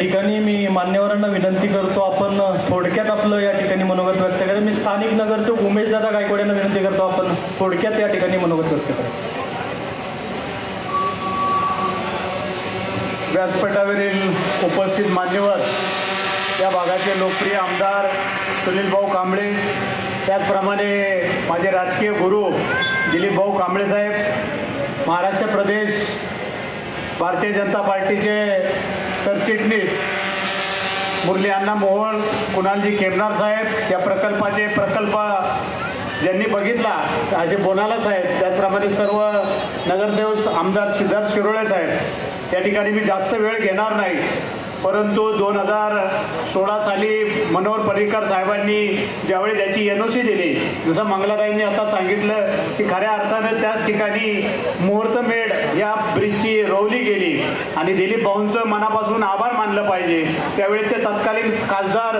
ठिकाणी मी मान्यवरांना विनंती करतो, आपण थोडक्यात आपलं या ठिकाणी मनोगत व्यक्त करा. मी स्थानिक नगरसेवक उमेशदादा गायकवाड यांना विनंती करतो, आपण थोडक्यात या ठिकाणी मनोगत व्यक्त करा. व्यासपीठावरील उपस्थित मान्यवर, या भागाचे लोकप्रिय आमदार सुनील भाऊ कांबळे, त्याचप्रमाणे माझे राजकीय गुरु दिलीप भाऊ कांबळे साहेब, महाराष्ट्र प्रदेश भारतीय जनता पार्टीचे सरचिटणीस मुरली अण्णा मोहोळ, कुणालजी केमनार साहेब, या प्रकल्प ज्यांनी बघितला असे बोनाला साहेब, त्याचप्रमाणे सर्व नगरसेवक आमदार सिद्धार्थ शिरोळे साहेब, या ठिकाणी मी जास्त वेळ घेणार नाही. परंतु 2016 साली मनोहर पर्रीकर साहेबांनी ज्यावेळी त्याची NOC दिली, जसं मंगलाताईंनी आता सांगितलं की खऱ्या अर्थानं त्याच ठिकाणी मुहूर्तमेढ या ब्रिजची रोवली गेली आणि दिलीप भाऊंचं मनापासून आभार मानलं पाहिजे. त्यावेळेचे तत्कालीन खासदार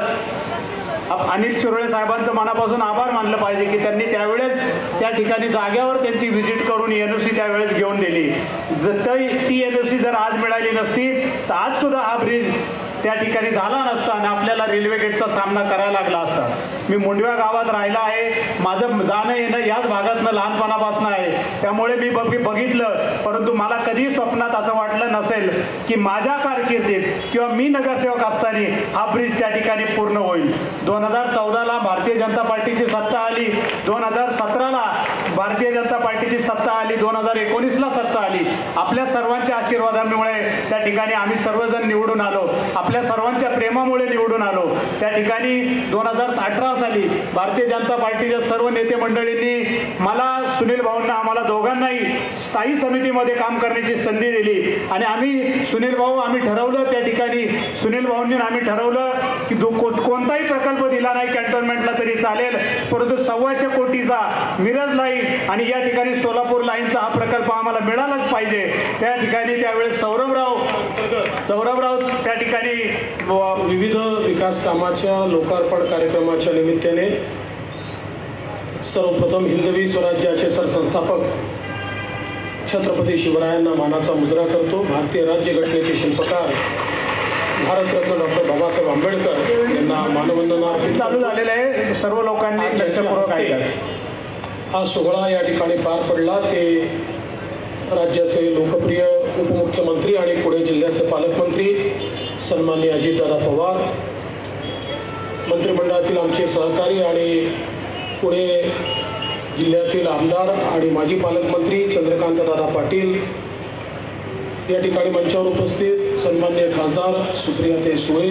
अनिल शिरोळे साहेबांचं मनापासून आभार मानलं पाहिजे की त्यांनी त्यावेळेस त्या ठिकाणी जाग्यावर त्यांची व्हिजिट करून NOC त्यावेळेस घेऊन दिली. ती NOC जर आज मिळाली नसती तर आज सुद्धा हा ब्रिज त्या ठिकाणी झाला नसता आणि आपल्याला रेल्वे गेटचा सामना करायला लागला असता. मी मुंडव्या गावात राहिला आहे, माझं जाणं येणं याच भागातनं लहानपणापासून आहे, त्यामुळे मी बघितलं. परंतु मला कधीही स्वप्नात असं वाटलं नसेल की माझ्या कारकिर्दीत किंवा मी नगरसेवक असताना हा ब्रिज त्या ठिकाणी पूर्ण होईल. 2014ला भारतीय जनता पार्टीची सत्ता आली, 2017ला भारतीय जनता पार्टीची सत्ता आली, 2019ला सत्ता आली. आपल्या सर्वांच्या आशीर्वादामुळे त्या ठिकाणी आम्ही सर्वजण निवडून आलो, आपल्या सर्वांच्या प्रेमामुळे निवडून आलो. त्या ठिकाणी 2018 साली भारतीय जनता पार्टीच्या सर्व नेते मंडळींनी मला, सुनील भाऊंना, आम्हाला दोघांनाही स्थायी समितीमध्ये काम करण्याची संधी दिली आणि आम्ही ठरवलं त्या ठिकाणी सुनील भाऊंनी आम्ही ठरवलं की कोणताही प्रकल्प दिला नाही कॅन्टोन्मेंटला तरी चालेल, परंतु 125 कोटीचा मिरज लाईन आणि या ठिकाणी सोलापूर लाईनचा हा प्रकल्प आम्हाला मिळालाच पाहिजे. त्या ठिकाणी त्यावेळेस सौरभराव त्या ठिकाणी विविध विकास कामाच्या लोकार्पण कार्यक्रमाच्या निमित्ताने सर्वप्रथम हिंदवी स्वराज्याचे सरसंस्थापक छत्रपती शिवरायांना मानाचा मुजरा करतो. भारतीय राज्यघटनेचे शिल्पकार भारतरत्न डॉक्टर बाबासाहेब आंबेडकर यांना मानवंदना अर्पित चालू झालेलं आहे. सर्व लोकांनी हा सोहळा या ठिकाणी पार पडला. ते राज्याचे लोकप्रिय उपमुख्यमंत्री आणि पुणे जिल्ह्याचे पालकमंत्री सन्माननीय अजितदादा पवार, मंत्रिमंडळातील आमचे सहकारी आणि पुणे जिल्ह्यातील आमदार आणि माजी पालकमंत्री चंद्रकांतदादा पाटील, या ठिकाणी मंचावर उपस्थित सन्माननीय खासदार सुप्रियाताई सुळे,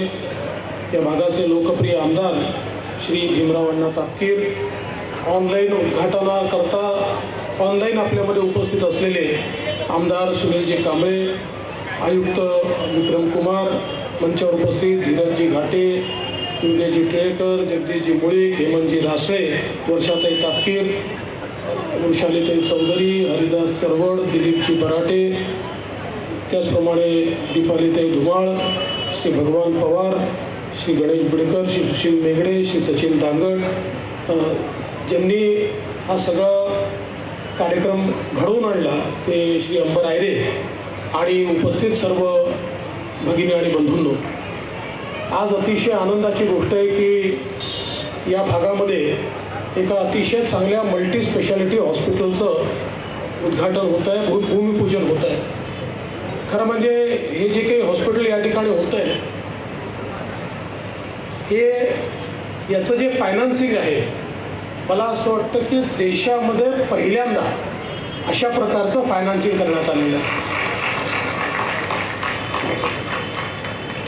या भागाचे लोकप्रिय आमदार श्री भीमराव अण्णा तापकीर, ऑनलाईन उद्घाटनाकरता ऑनलाईन आपल्यामध्ये उपस्थित असलेले आमदार सुनीलजी कांबळे, आयुक्त विक्रम कुमार, मंचावर उपस्थित धीरजजी घाटे, इंद्रजी टिळेकर, जगदीशजी मुळीक, हेमंतजी रासळे, वर्षाताई तापकीर, वैशालीताई चौधरी, हरिदास चरवड, दिलीपजी बराटे, त्याचप्रमाणे दीपालीताई धुमाळ, श्री भगवान पवार, श्री गणेश बिडकर, श्री सुशील मेघडे, श्री सचिन दांगट, ज्यांनी हा सगळा कार्यक्रम घडवून आणला ते श्री अंबर आयरे आणि उपस्थित सर्व भगिनी आणि बंधूंनो, आज अतिशय आनंदाची गोष्ट आहे की या भागामध्ये एका अतिशय चांगल्या मल्टी स्पेशालिटी हॉस्पिटलचं उद्घाटन होत आहे, भूमिपूजन होत आहे. खरं म्हणजे हे जे काही हॉस्पिटल या ठिकाणी होतं आहे हे याचं जे फायनान्सिंग आहे, मला असं वाटतं की देशामध्ये पहिल्यांदा अशा प्रकारचं फायनान्सिंग करण्यात आलेलं आहे.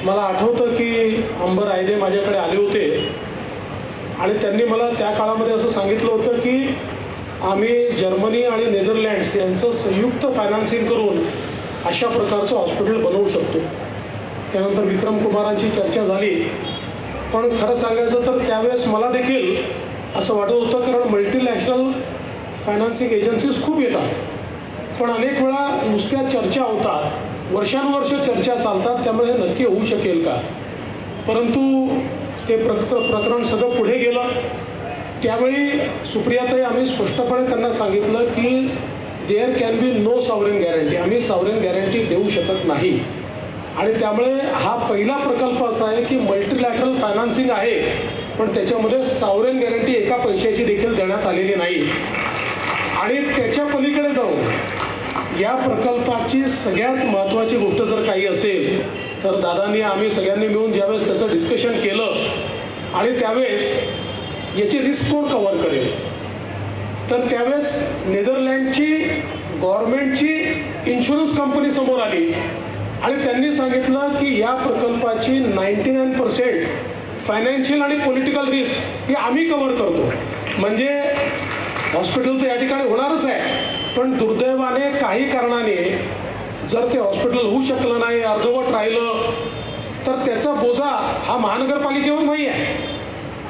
मला आठवतं की अंबर आयदे माझ्याकडे आले होते आणि त्यांनी मला त्या काळामध्ये असं सांगितलं होतं की आम्ही जर्मनी आणि नेदरलँड्स यांचं संयुक्त फायनान्सिंग करून अशा प्रकारचं हॉस्पिटल बनवू शकतो. त्यानंतर विक्रम कुमारांची चर्चा झाली, पण खरं सांगायचं तर त्यावेळेस मला देखील असं वाटत होतं, कारण मल्टीनॅशनल फायनान्सिंग एजन्सीज खूप येतात, पण अनेक वेळा नुसत्या चर्चा होतात, वर्षानुवर्ष चर्चा चालतात, त्यामुळे हे नक्की होऊ शकेल का. परंतु ते प्रकरण सगळं पुढे गेलं. त्यावेळी सुप्रियाताई आम्ही स्पष्टपणे त्यांना सांगितलं की there can be no sovereign guarantee, आम्ही सॉवरेन गॅरंटी देऊ शकत नाही. आणि त्यामुळे हा पहिला प्रकल्प असा आहे की मल्टीलॅटरल फायनान्सिंग आहे, पण त्याच्यामध्ये सॉव्हरेन गॅरंटी एका पैशाची देखील देण्यात आलेली नाही. आणि त्याच्या पलीकडे जाऊन या प्रकल्पाची सगळ्यात महत्त्वाची गोष्ट जर काही असेल तर दादांनी आम्ही सगळ्यांनी मिळून ज्यावेळेस त्याचं डिस्कशन केलं आणि त्यावेळेस याची रिस्क कोण कव्हर करेल, तर त्यावेळेस नेदरलँडची गव्हर्नमेंटची इन्शुरन्स कंपनी समोर आली आणि त्यांनी सांगितलं की या प्रकल्पाची 99% फायनान्शियल आणि पॉलिटिकल रिस्क ही आम्ही कव्हर करतो. म्हणजे हॉस्पिटल तर या ठिकाणी होणारच आहे, पण दुर्दैवाने काही कारणाने जर ते हॉस्पिटल होऊ शकलं नाही, अर्धवट राहिलं, तर त्याचा बोजा हा महानगरपालिकेवर नाही आहे.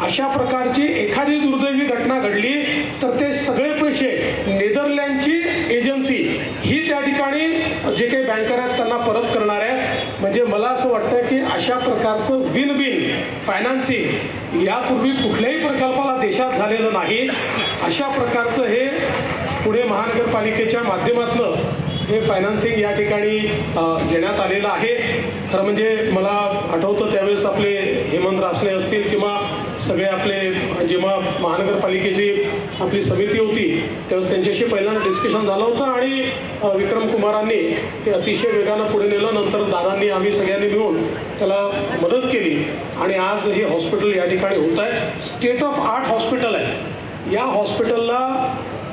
अशा प्रकारची एखादी दुर्दैवी घटना घडली तर ते सगळे पैसे नेदरलँडची एजन्सी ही त्या ठिकाणी जे काही बँकर आहेत त्यांना परत करणार आहे. म्हणजे मला असं वाटतं की अशा प्रकारचं विन विन फायनान्सिंग यापूर्वी कुठल्याही प्रकल्पाला देशात झालेलं नाही. अशा प्रकारचं हे पुणे महानगरपालिकेच्या माध्यमातून हे फायनान्सिंग या ठिकाणी घेण्यात आलेलं आहे. खरं म्हणजे मला आठवतं त्यावेळेस आपले हेमंत रासने असतील किंवा सगळे आपले जेव्हा महानगरपालिकेची आपली समिती होती त्यावेळेस त्यांच्याशी पहिल्यांदा डिस्कशन झालं होतं आणि विक्रम कुमारांनी ते अतिशय वेगानं पुढे नेलं. नंतर दादांनी आम्ही सगळ्यांनी मिळून त्याला मदत केली आणि आज हे हॉस्पिटल या ठिकाणी होत आहे. स्टेट ऑफ आर्ट हॉस्पिटल आहे. या हॉस्पिटलला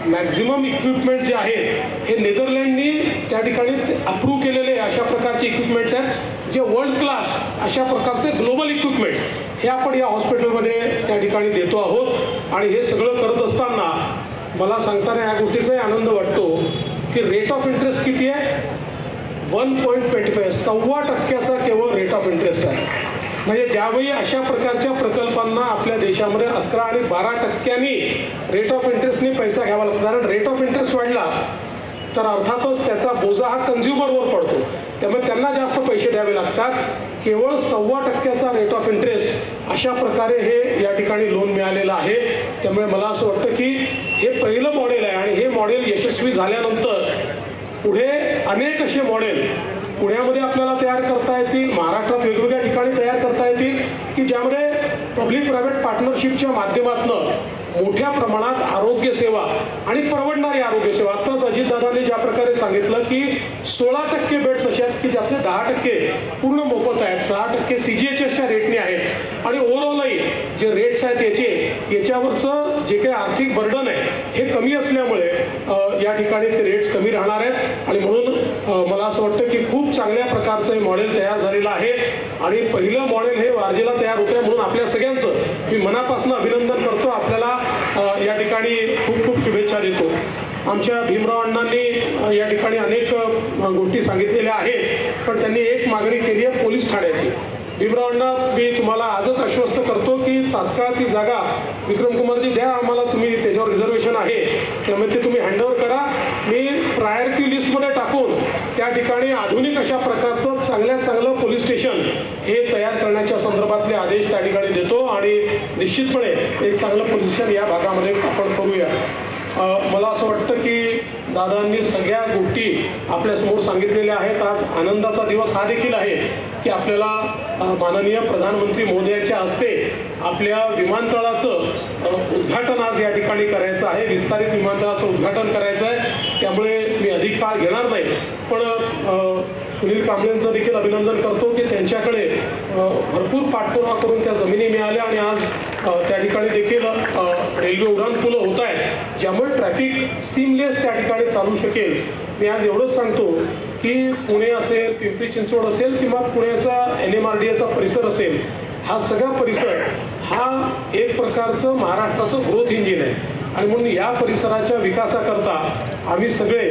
मॅक्झिमम इक्विपमेंट जे आहेत हे नेदरलँडनी त्या ठिकाणी अप्रूव्ह केलेले अशा प्रकारचे इक्विपमेंट्स आहेत जे वर्ल्ड क्लास अशा प्रकारचे ग्लोबल इक्विपमेंट्स हे आपण या हॉस्पिटलमध्ये त्या ठिकाणी देतो आहोत. आणि हे सगळं करत असताना मला सांगताना या गोष्टीचाही आनंद वाटतो की रेट ऑफ इंटरेस्ट किती आहे, 1.25, 1.25% केवळ रेट ऑफ इंटरेस्ट आहे. म्हणजे ज्यावेळी अशा प्रकारच्या प्रकल्पांना आपल्या देशामध्ये 11 आणि 12% रेट ऑफ इंटरेस्टने पैसा घ्यावा लागतो. कारण रेट ऑफ इंटरेस्ट वाढला तर अर्थातच त्याचा बोजा हा कन्झ्युमरवर पडतो, त्यामुळे त्यांना जास्त पैसे द्यावे लागतात. केवळ 1.25% रेट ऑफ इंटरेस्ट अशा प्रकारे हे या ठिकाणी लोन मिळालेलं आहे. त्यामुळे मला असं वाटतं की हे पहिलं मॉडेल आहे आणि हे मॉडेल यशस्वी झाल्यानंतर पुढे अनेक असे मॉडेल पुण्यामध्ये आपल्याला तयार करता येतील, महाराष्ट्रात वेगवेगळ्या ठिकाणी तयार करता येतील की ज्यामध्ये पब्लिक प्रायव्हेट पार्टनरशिपच्या माध्यमातून मोठ्या प्रमाणात आरोग्य सेवा आणि परवडणारी आरोग्य सेवा. आत्ताच अजितदादांनी ज्या प्रकारे सांगितलं की 16% बेड्स असे आहेत की ज्यातले 10% पूर्ण मोफत आहेत, 6% CGHSच्या रेटने आहेत आणि ओव्हरऑलही जे रेट्स आहेत याच्यावरचं जे काही आर्थिक बर्डन आहे हे कमी असल्यामुळे या ठिकाणी ते रेट्स कमी राहणार आहेत. आणि म्हणून मला असं वाटतं की खूप चांगल्या प्रकारचं हे मॉडेल तयार झालेलं आहे आणि पहिलं मॉडेल हे वारजेला तयार होतं आहे. म्हणून आपल्या सगळ्यांचं मी मनापासून अभिनंदन करतो. आपल्याला या ठिकाणी खूप खूप शुभेच्छा देतो. आमच्या भीमराव अण्णांनी या ठिकाणी अनेक गोष्टी सांगितलेल्या आहेत, पण त्यांनी एक मागणी केली आहे पोलीस ठाण्याची. भीमराव अण्णा, मी तुम्हाला आजच आश्वस्त करतो की तात्काळ ती जागा विक्रमकुमारजी द्या आम्हाला, तुम्ही त्याच्यावर रिझर्वेशन आहे त्यामुळे ते तुम्ही हँडओव्हर करा. मी प्रायोरिटी लिस्टमध्ये टाकून त्या ठिकाणी आधुनिक अशा प्रकारचं चांगल्यात चांगलं पोलीस स्टेशन हे तयार करण्याच्या संदर्भातले आदेश त्या ठिकाणी देतो आणि निश्चितपणे एक चांगलं पोलीस स्टेशन या भागामध्ये आपण करूया. मला असं वाटतं की दादांनी सगळ्या गोष्टी आपल्यासमोर सांगितलेल्या आहेत. आज आनंदाचा दिवस हा देखील आहे की आपल्याला माननीय प्रधानमंत्री महोदयांच्या हस्ते आपल्या विमानतळाचं उद्घाटन आज या ठिकाणी करायचं आहे, विस्तारित विमानतळाचं उद्घाटन करायचं आहे. त्यामुळे मी अधिक काळ घेणार नाही, पण सुनील कांबळेंचं देखील अभिनंदन करतो की त्यांच्याकडे भरपूर पाठपुरावा करून त्या जमिनी मिळाल्या आणि आज त्या ठिकाणी देखील रेल्वे उड्डाणपुलं होत आहेत ज्यामुळे ट्रॅफिक सीमलेस त्या ठिकाणी चालू शकेल. मी आज एवढंच सांगतो की पुणे असेल, पिंपरी चिंचवड असेल किंवा पुण्याचा NMRDAचा परिसर असेल, हा सगळा परिसर हा एक प्रकारचं महाराष्ट्राचं ग्रोथ इंजिन आहे आणि म्हणून या परिसराच्या विकासाकरता आम्ही सगळे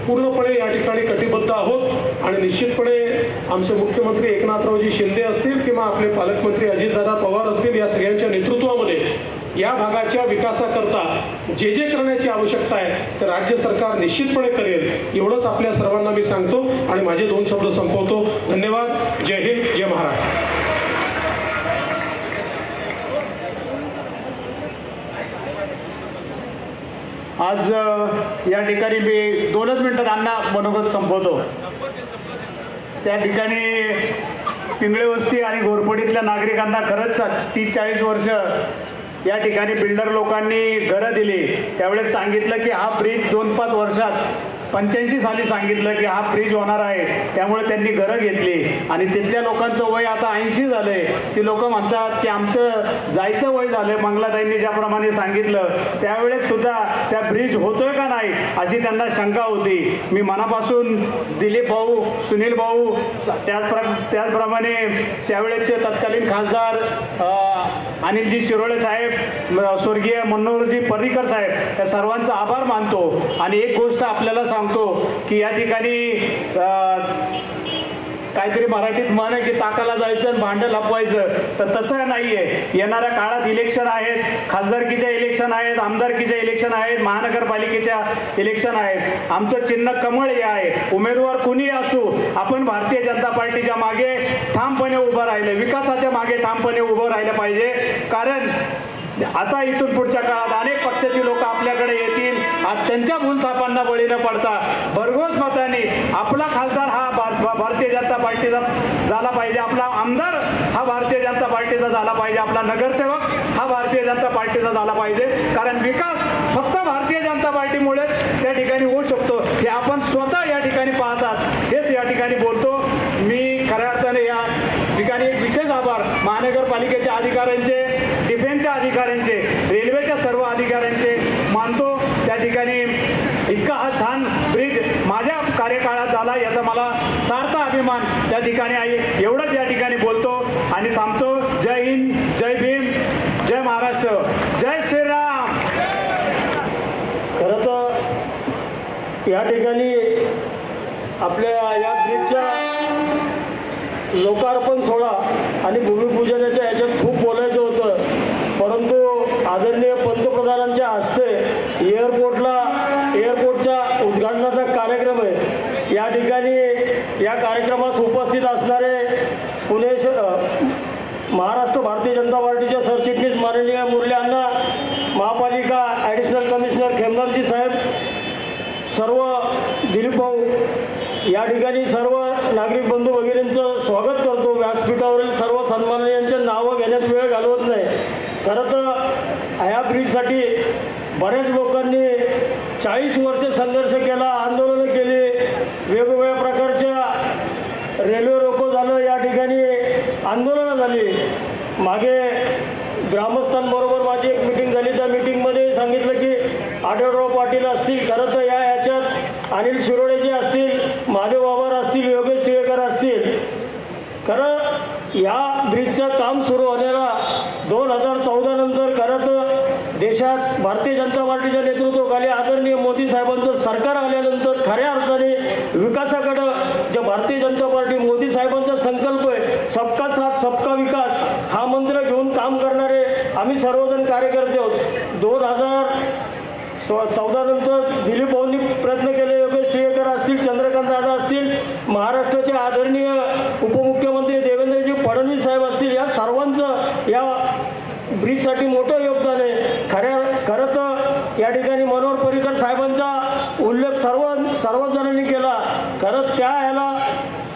पूर्णपणे या ठिकाणी कटिबद्ध आहोत. आणि निश्चितपणे आमचे मुख्यमंत्री एकनाथरावजी शिंदे असतील किंवा आपले पालकमंत्री अजितदादा पवार असतील, या सगळ्यांच्या नेतृत्वामध्ये या भागाच्या विकासाकरता जे जे करण्याची आवश्यकता आहे ते राज्य सरकार निश्चितपणे करेल, एवढंच आपल्या सर्वांना मी सांगतो आणि माझे 2 शब्द संपवतो. धन्यवाद. जय हिंद, जय महाराष्ट्र. आज या ठिकाणी मी 2च मिनिटात अण्णा मनोगत संपवतो. त्या ठिकाणी पिंगळे वस्ती आणि घोरपडीतल्या नागरिकांना खरंच 30-40 वर्ष या ठिकाणी बिल्डर लोकांनी घरं दिली. त्यावेळेस सांगितलं की हा ब्रिज 2-5 वर्षात 85 साली सांगितलं की हा ब्रिज होणार आहे. त्यामुळे त्यांनी घरं घेतली आणि तिथल्या लोकांचं वय आता 80 झालंय. ती लोक म्हणतात की आमचं जायचं वय झालं. मंगलाताईंनी ज्याप्रमाणे सांगितलं त्यावेळेस सुद्धा त्या ब्रिज होतोय का नाही अशी त्यांना शंका होती. मी मनापासून दिलीप भाऊ, सुनील भाऊ, त्याचप्रमाणे त्यावेळेचे तत्कालीन खासदार अनिलजी शिरोळे साहेब, स्वर्गीय मनोहरजी पर्रीकर साहेब या सर्वांचा आभार मानतो. आणि एक गोष्ट आपल्याला सांगतो की या ठिकाणी काहीतरी मराठीत म्हण आहे की ताकाला जायचं आणि भांडं लपवायचं, तर तसं नाहीये. येणाऱ्या काळात इलेक्शन आहेत, खासदारकीच्या इलेक्शन आहेत, आमदारकीच्या इलेक्शन आहेत, महानगरपालिकेच्या इलेक्शन आहेत. आमचं चिन्ह कमळ हे आहे. उमेदवार कुणी असू आपण भारतीय जनता पार्टीच्या मागे ठामपणे उभं राहिलं, विकासाच्या मागे ठामपणे उभं राहिलं पाहिजे. कारण आता इथून पुढच्या काळात अनेक पक्षाची लोक आपल्याकडे येतील. आज त्यांच्या भूलथापांना बळी न पडता भरघोस मताने आपला खासदार हा भारतीय जनता पार्टीचा झाला पाहिजे, आपला आमदार हा भारतीय जनता पार्टीचा झाला पाहिजे, आपला नगरसेवक हा भारतीय जनता पार्टीचा झाला पाहिजे. कारण विकास फक्त भारतीय जनता पार्टीमुळे त्या ठिकाणी होऊ शकतो हे आपण स्वतः या ठिकाणी पाहतात. हेच या ठिकाणी बोलतो मी. खऱ्या अर्थाने या ठिकाणी एक विशेष आभार महानगरपालिकेच्या अधिकाऱ्यांचे, डिफेन्सच्या अधिकाऱ्यांचे, रेल्वेच्या सर्व अधिकाऱ्यांचे मानतो. त्या ठिकाणी इतका हा छान ब्रिज माझ्या कार्यकाळात झाला याचा मला सार्थ अभिमान त्या ठिकाणी आहे. एवढंच या ठिकाणी बोलतो आणि थांबतो. जय हिंद, जय भीम, जय महाराष्ट्र, जय श्रीराम. खरं तर या ठिकाणी आपल्या या ब्रिजच्या लोकार्पण सोहळा आणि भूमिपूजनाच्या याच्यात खूप बोलायचं होतं, परंतु आदरणीय पंतप्रधानांच्या हस्ते एअरपोर्टच्या उद्घाटनाचा कार्यक्रम आहे. या ठिकाणी या कार्यक्रमास उपस्थित असणारे पुणे महाराष्ट्र भारतीय जनता पार्टीचे सरचिटणीस माननीय मुरली अण्णा, महापालिका ॲडिशनल कमिशनर खेमनरजी साहेब, सर्व दिलीप भाऊ, या ठिकाणी सर्व नागरिक बंधू वगैरेंचं स्वागत करतो. व्यासपीठावरील सर्व सन्माननीयांचे नावं घेण्यात वेळ घालवत नाही. खरं तर ह्या ब्रिजसाठी बऱ्याच लोकांनी 40 वर्ष संघर्ष केला, आंदोलनं केली, वेगवेगळ्या प्रकारच्या रेल्वे रोको झालं, या ठिकाणी आंदोलनं झाली. मागे ग्रामस्थांबरोबर माझी एक मिटिंग झाली. त्या मिटिंगमध्ये सांगितलं की आढळराव पाटील असतील, खरं तर याच्यात अनिल शिरोळेजी असतील, महादेव बाबर असतील, योगेश टिळेकर असतील. खरं या ब्रिजचं काम सुरू होण्याला 2014 नंतर खरं तर देशात भारतीय जनता पार्टीच्या नेतृत्वाखाली आदरणीय मोदी साहेबांचं सरकार आल्यानंतर खऱ्या अर्थाने विकासाकडं जे भारतीय जनता पार्टी मोदी साहेबांचा संकल्प आहे, सबका साथ सबका विकास हा मंत्र घेऊन काम करणारे आम्ही सर्वजण कार्यकर्ते आहोत. 2014 नंतर दिलीप भाऊंनी प्रयत्न केले, योगेश टिळेकर असतील, चंद्रकांत दादा असतील, महाराष्ट्राचे आदरणीय उपमुख्यमंत्री देवेंद्रजी फडणवीस साहेब असतील, या सर्वांचं या ब्रिजसाठी मोठं योगदान आहे. खरं तर या ठिकाणी मनोहर पर्रीकर साहेबांचा उल्लेख सर्वच जणांनी केला. खरं त्या ह्याला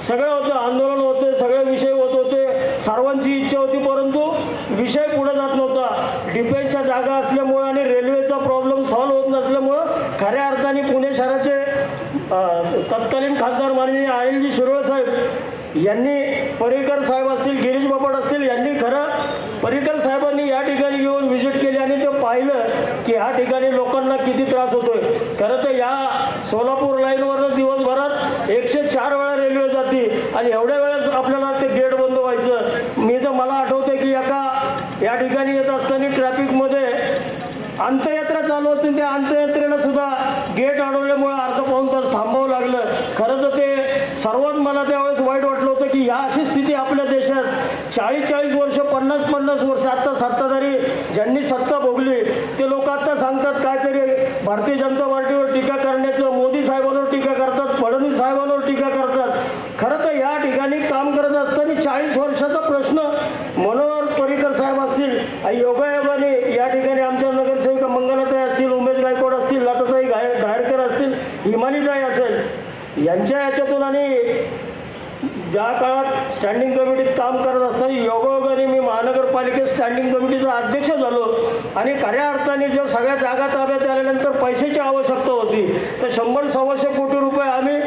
सगळं होतं, आंदोलन होते, सगळे विषय होत होते, सर्वांची इच्छा होती, परंतु विषय पुढे जात नव्हता. डिफेन्सच्या जागा असल्यामुळं आणि रेल्वेचा प्रॉब्लेम सॉल्व्ह होत नसल्यामुळं खऱ्या अर्थाने पुणे शहराचे तत्कालीन खासदार माननीय अनिलजी शिरोळे साहेब यांनी, पर्रीकर साहेब असतील, गिरीश बापट असतील, यांनी खरं पर्रीकर साहेबांनी या ठिकाणी येऊन व्हिजिट केली आणि ते पाहिलं की ह्या ठिकाणी लोकांना किती त्रास होतोय. खरं तर या सोलापूर लाईनवरच दिवसभरात 104 वेळा रेल्वे जाते आणि एवढ्या वेळेस आपल्याला ते गेट बंद व्हायचं. मी तर मला आठवतं की या ठिकाणी येत असताना ट्रॅफिकमध्ये अंत्ययात्रा चालू असते, त्या अंत्ययात्रेला सुद्धा गेट अडवल्यामुळे अर्धा पाऊण तास थांबावं लागलं. खरं तर ते सर्वात मला त्यावेळेस वाईट वाटलं होतं की ह्या अशी स्थिती आपल्या देशात 40-40 वर्ष, 50-50 वर्ष आता सत्ताधारी ज्यांनी सत्ता भोगली ते लोक आता सांगतात काहीतरी भारतीय जनता पार्टीवर टीका करण्याचं, मोदी साहेबांवर टीका करतात, फडणवीस साहेबांवर टीका करतात. खरं तर या ठिकाणी काम करत असताना 40 वर्षाचा प्रश्न मनोहर पर्रीकर साहेब असतील, योगायोगाने या ठिकाणी आमच्या नगरसेविका मंगलाताई असतील, उमेश गायकवाड असतील, लताताई गायरकर असतील, हिमानीताई असेल, यांच्या याच्यातून आणि ज्या काळात स्टँडिंग कमिटीत काम करत असताना योगायोगाने मी महानगरपालिकेत स्टँडिंग कमिटीचा अध्यक्ष झालो आणि खऱ्या अर्थाने जर सगळ्या जागा ताब्यात आल्यानंतर पैशाची आवश्यकता होती तर 100-125 कोटी रुपये आम्ही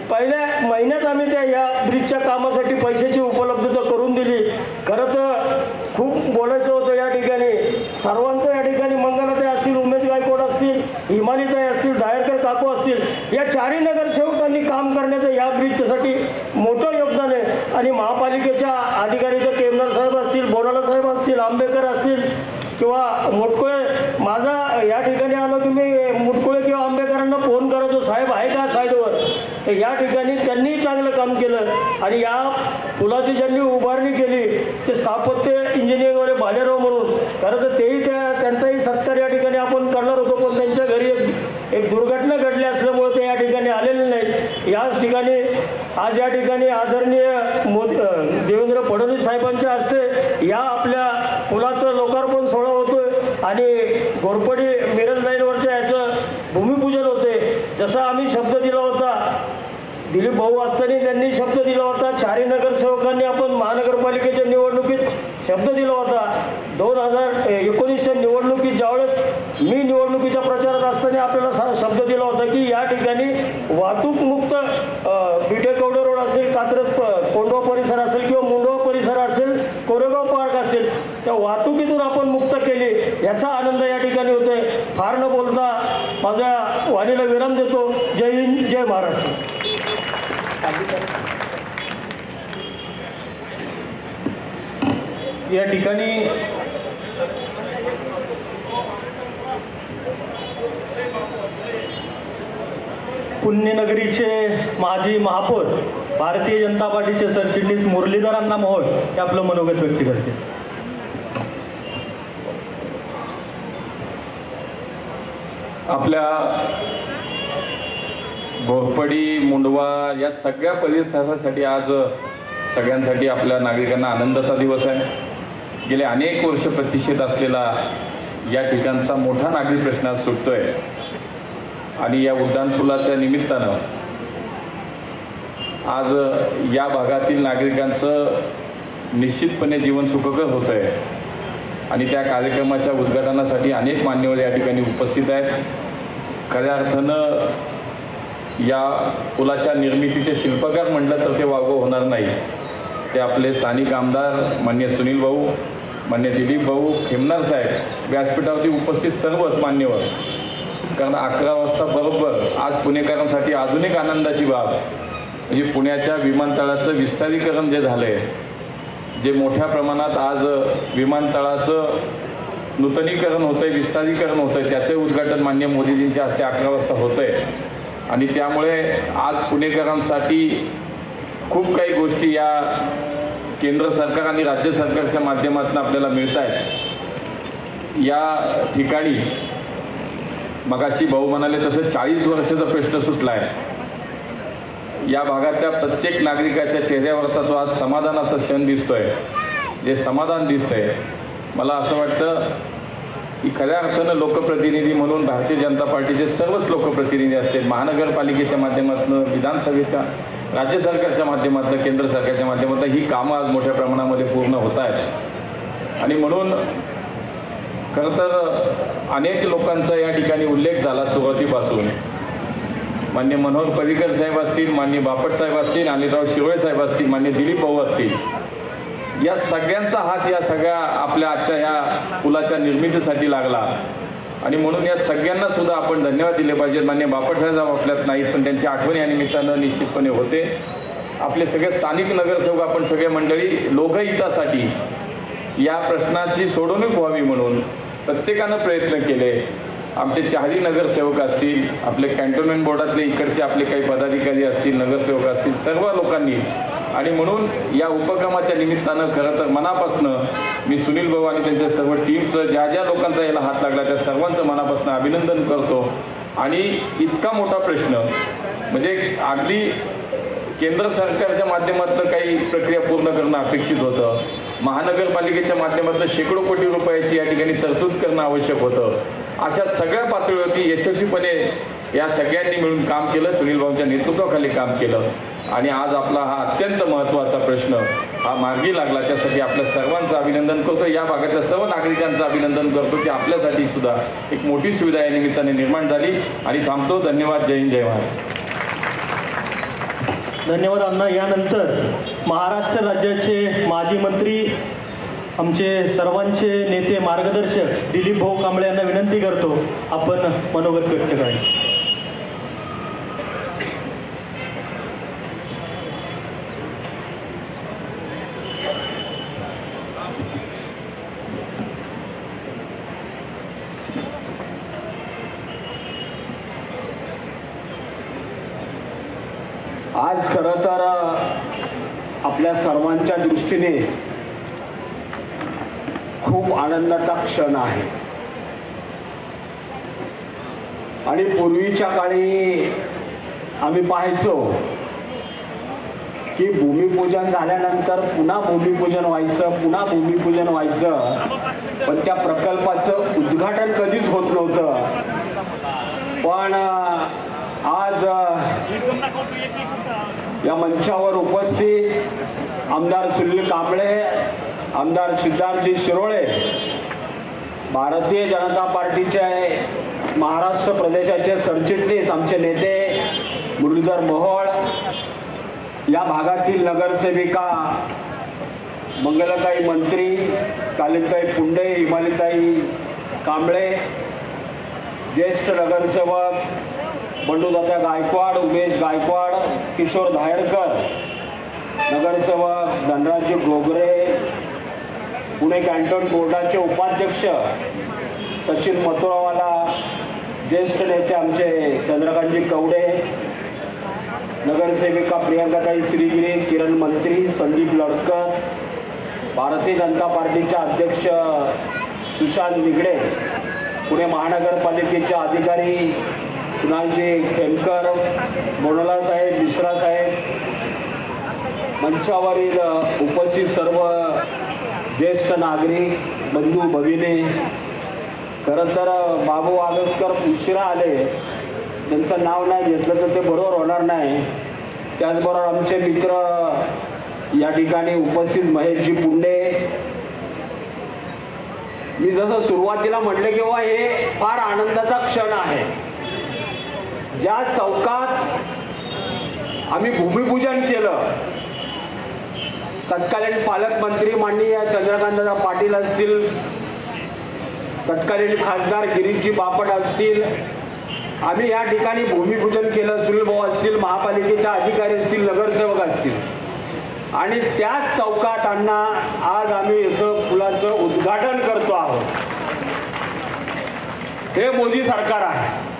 पहिल्या महिन्यात आम्ही या ब्रिजच्या कामासाठी पैशाची उपलब्धता करून दिली. खरं तर खूप बोलायचं होतं या ठिकाणी सर्वांचं. या ठिकाणी मंगलाताई असतील, उमेश गायकवाड असतील, हिमालीताई असतील, दायरकर काकू असतील, या चारही नगरसेवकांनी काम करण्याचं या ब्रिजसाठी मोठं योगदान आहे. आणि महापालिकेच्या अधिकारी तर केमनार साहेब असतील, बोराला साहेब असतील, आंबेकर असतील किंवा मुटकुळे. माझा या ठिकाणी आलो की मी मुटकुळे किंवा आंबेकरांना फोन करायचो, साहेब आहे का साईडवर. तर या ठिकाणी त्यांनी चांगलं काम केलं. आणि या पुलाची ज्यांनी उभारणी केली ते स्थापत्य इंजिनिअरवाले भालेराव म्हणून, खरं तर तेही त्यांचाही सत्कार या ठिकाणी आपण करणार होतो, पण त्यांच्या घरी एक दुर्घटना घडली असल्यामुळे ते या ठिकाणी आलेले नाहीत. याच ठिकाणी आज या ठिकाणी आदरणीय देवेंद्र फडणवीस साहेबांच्या हस्ते या आपल्या पुलाचं लोकार्पण सोहळा होतोय आणि घोरपडी मिरज लाईनवरच्या याचं भूमिपूजन होते. जसा आम्ही शब्द दिला होता, दिलीप भाऊ असताना त्यांनी शब्द दिला होता, चारही नगरसेवकांनी आपण महानगरपालिकेच्या निवडणुकीत शब्द दिला होता. 2019च्या निवडणुकीत ज्यावेळेस मी निवडणुकीच्या प्रचारात असताना आपल्याला शब्द दिला होता की या ठिकाणी वाहतूक मुक्त बिटे कवडे रोड असेल, कात्रज कोंडवा परिसर असेल किंवा मुंडवा परिसर असेल, कोरेगाव पार्क असेल, त्या वाहतुकीतून आपण मुक्त केली याचा आनंद या ठिकाणी होतोय. फार न बोलता माझ्या वाणीला विराम देतो. जय हिंद, जय महाराष्ट्र. या ठिकाणी पुण्यनगरीचे माजी महापौर, भारतीय जनता पार्टीचे सरचिटणीस मुरलीधर अण्णा मोहोळ हे आपलं मनोगत व्यक्त करते. आपल्या घोरपडी, मुंडवा या सगळ्या परिसरासाठी आज सगळ्यांसाठी आपल्या नागरिकांना आनंदाचा दिवस आहे. गेले अनेक वर्ष प्रतीक्षित असलेला या ठिकाणचा मोठा नागरिक प्रश्न आज सुटतोय आणि या उड्डाणपुलाच्या निमित्तानं आज या भागातील नागरिकांचं निश्चितपणे जीवन सुखकर होत आहे. आणि त्या कार्यक्रमाच्या उद्घाटनासाठी अनेक मान्यवर या ठिकाणी उपस्थित आहेत. खऱ्या अर्थानं या पुलाच्या निर्मितीचे शिल्पकार म्हटलं तर ते वागव होणार नाही. ते आपले स्थानिक आमदार मान्य सुनील भाऊ, मान्य दिलीप भाऊ, खेमनार साहेब, व्यासपीठावरती उपस्थित सर्वच मान्यवर. कारण 11 वाजता बरोबर आज पुणेकरांसाठी अजून एक आनंदाची बाब म्हणजे पुण्याच्या विमानतळाचं विस्तारीकरण जे झालं आहे, जे मोठ्या प्रमाणात आज विमानतळाचं नूतनीकरण होतं आहे, विस्तारीकरण होतं आहे, त्याचे उद्घाटन मान्य मोदीजींच्या हस्ते 11 वाजता होतं आहे. आणि त्यामुळे आज पुणेकरांसाठी खूप काही गोष्टी या केंद्र सरकार आणि राज्य सरकारच्या माध्यमातून आपल्याला मिळत आहेत. या ठिकाणी मगाशी भाऊ म्हणाले तसं 40 वर्षाचा प्रश्न सुटला आहे. या भागातल्या प्रत्येक नागरिकाच्या चेहऱ्यावरचा जो आज समाधानाचा क्षण दिसतोय, जे समाधान दिसतंय, मला असं वाटतं की खऱ्या अर्थानं लोकप्रतिनिधी म्हणून भारतीय जनता पार्टीचे सर्वच लोकप्रतिनिधी असतील, महानगरपालिकेच्या माध्यमातून, विधानसभेच्या, राज्य सरकारच्या माध्यमातून, केंद्र सरकारच्या माध्यमातून ही कामं आज मोठ्या प्रमाणामध्ये पूर्ण होत आहेत. आणि म्हणून खरं तर अनेक लोकांचा या ठिकाणी उल्लेख झाला सुरुवातीपासून. मान्य मनोहर पर्रिकर साहेब असतील, मान्य बापट साहेब असतील, अनिलराव शिरोळे साहेब असतील, मान्य दिलीप भाऊ असतील, या सगळ्यांचा हात या सगळ्या आपल्या आजच्या ह्या पुलाच्या निर्मितीसाठी लागला. आणि म्हणून या सगळ्यांना सुद्धा आपण धन्यवाद दिले पाहिजेत. मान्य बापट साहेब आपल्यात नाहीत पण त्यांची आठवण या निमित्तानं निश्चितपणे होते. आपले सगळे स्थानिक नगरसेवक, आपण सगळे मंडळी लोकहितासाठी या प्रश्नाची सोडवणूक व्हावी म्हणून प्रत्येकानं प्रयत्न केले. आमचे चारही नगरसेवक असतील, आपले कॅन्टोन्मेंट बोर्डातले इकडचे आपले काही पदाधिकारी असतील, नगरसेवक असतील, सर्व लोकांनी. आणि म्हणून या उपक्रमाच्या निमित्तानं खरं तर मनापासनं मी सुनील भाऊ आणि त्यांच्या सर्व टीमचं, ज्या ज्या लोकांचा याला हात लागला त्या सर्वांचं मनापासून अभिनंदन करतो. आणि इतका मोठा प्रश्न म्हणजे अगदी केंद्र सरकारच्या माध्यमातून काही प्रक्रिया पूर्ण करणं अपेक्षित होतं, महानगरपालिकेच्या माध्यमातून शेकडो कोटी रुपयाची या ठिकाणी तरतूद करणं आवश्यक होतं. अशा सगळ्या पातळीवरती यशस्वीपणे या सगळ्यांनी मिळून काम केलं, सुनील भाऊंच्या नेतृत्वाखाली काम केलं. आणि आज आपला हा अत्यंत महत्त्वाचा प्रश्न हा मार्गी लागला. त्यासाठी आपल्या सर्वांचं अभिनंदन करतो. या भागातल्या सर्व नागरिकांचं अभिनंदन करतो की आपल्यासाठी सुद्धा एक मोठी सुविधा या निमित्ताने निर्माण झाली. आणि थांबतो. धन्यवाद. जय हिंद, जय महाराष्ट्र. धन्यवाद अण्णा. यानंतर महाराष्ट्र राज्याचे माजी मंत्री, आमचे सर्वांचे नेते, मार्गदर्शक दिलीप भाऊ कांबळे यांना विनंती करतो आपण मनोगत व्यक्त करायचं. आज खरं तर आपल्या सर्वांच्या दृष्टीने खूप आनंदाचा क्षण आहे. आणि पूर्वीच्या काळी आम्ही पाहायचो की भूमिपूजन झाल्यानंतर पुन्हा भूमिपूजन व्हायचं, पण त्या प्रकल्पाचं उद्घाटन कधीच होत नव्हतं. पण आज या मंचावर उपस्थित आमदार सुनील कांबळे, आमदार सिद्धार्थजी शिरोळे, भारतीय जनता पार्टीचे महाराष्ट्र प्रदेशाचे सरचिटणीस, आमचे नेते मुरलीधर मोहोळ, या भागातील नगरसेविका मंगलताई मंत्री, कालिंताई पुंडे, हिमालिताई कांबळे, ज्येष्ठ नगरसेवक बंडूदादा गायकवाड, उमेश गायकवाड, किशोर धायरकर, नगरसेवक धनराजजी गोगरे, पुणे कॅन्टोन बोर्डाचे उपाध्यक्ष सचिन मथुरावाला, ज्येष्ठ नेते आमचे चंद्रकांतजी कवडे, नगरसेविका प्रियंकाताई श्रीगिरी, किरण मंत्री, संदीप लडकर, भारतीय जनता पार्टीचे अध्यक्ष सुशांत निगडे, पुणे महानगरपालिकेचे अधिकारी कुणालजी खेमकर, बोनोला साहेब, मिश्रा साहेब, मंचावरील उपस्थित सर्व ज्येष्ठ नागरिक, बंधू भगिनी. खरं तर बाबू आगसकर उशिरा आले, त्यांचं नाव नाही घेतलं तर ते बरोबर होणार नाही. त्याचबरोबर आमचे मित्र या ठिकाणी उपस्थित महेशजी पुंडे. मी जसं सुरुवातीला म्हटलं की हे फार आनंदाचा क्षण आहे. ज्या चौकात आम्ही भूमिपूजन केलं, तत्कालीन पालकमंत्री माननीय चंद्रकांतदादा पाटील असतील, तत्कालीन खासदार गिरीशजी बापट असतील, आम्ही या ठिकाणी भूमिपूजन केलं. सुनील भाऊ असतील, महापालिकेचे अधिकारी असतील, नगरसेवक असतील, आणि त्याच चौकात अण्णा आज आम्ही याचं पुलाचं उद्घाटन करतो आहोत. हे मोदी सरकार आहे.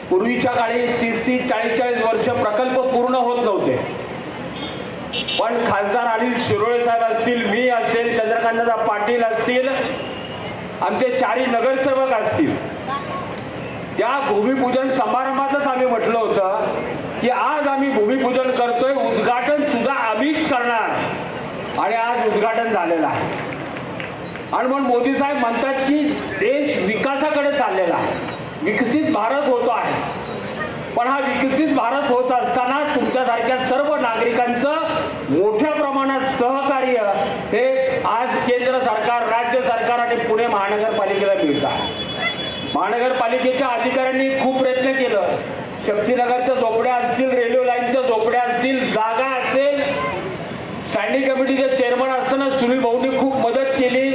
पूर्वीच्या काळी 30-30, 40-40 वर्ष प्रकल्प पूर्ण होत नव्हते, पण खासदार अनिल शिरोळे साहेब असतील, मी असेल, चंद्रकांतदादा पाटील असतील, आमचे चारही नगरसेवक असतील, त्या भूमिपूजन समारंभातच आम्ही म्हटलं होतं की आज आम्ही भूमिपूजन करतोय, उद्घाटन सुद्धा आम्हीच करणार. आणि आज उद्घाटन झालेलं आहे. आणि म्हणून मोदी साहेब म्हणतात की देश विकासाकडे चाललेला आहे, विकसित भारत होतो आहे. पण हा विकसित भारत होत असताना तुमच्यासारख्या सर्व नागरिकांचं मोठ्या प्रमाणात सहकार्य हे आज केंद्र सरकार, राज्य सरकार आणि पुणे महानगरपालिकेला मिळतं आहे. महानगरपालिकेच्या अधिकाऱ्यांनी खूप प्रयत्न केलं. शक्तीनगरच्या झोपड्या असतील, रेल्वे लाईनच्या झोपड्या असतील, जागा असेल, स्टँडिंग कमिटीचे चेअरमन असताना सुनील भाऊंनी खूप मदत केली.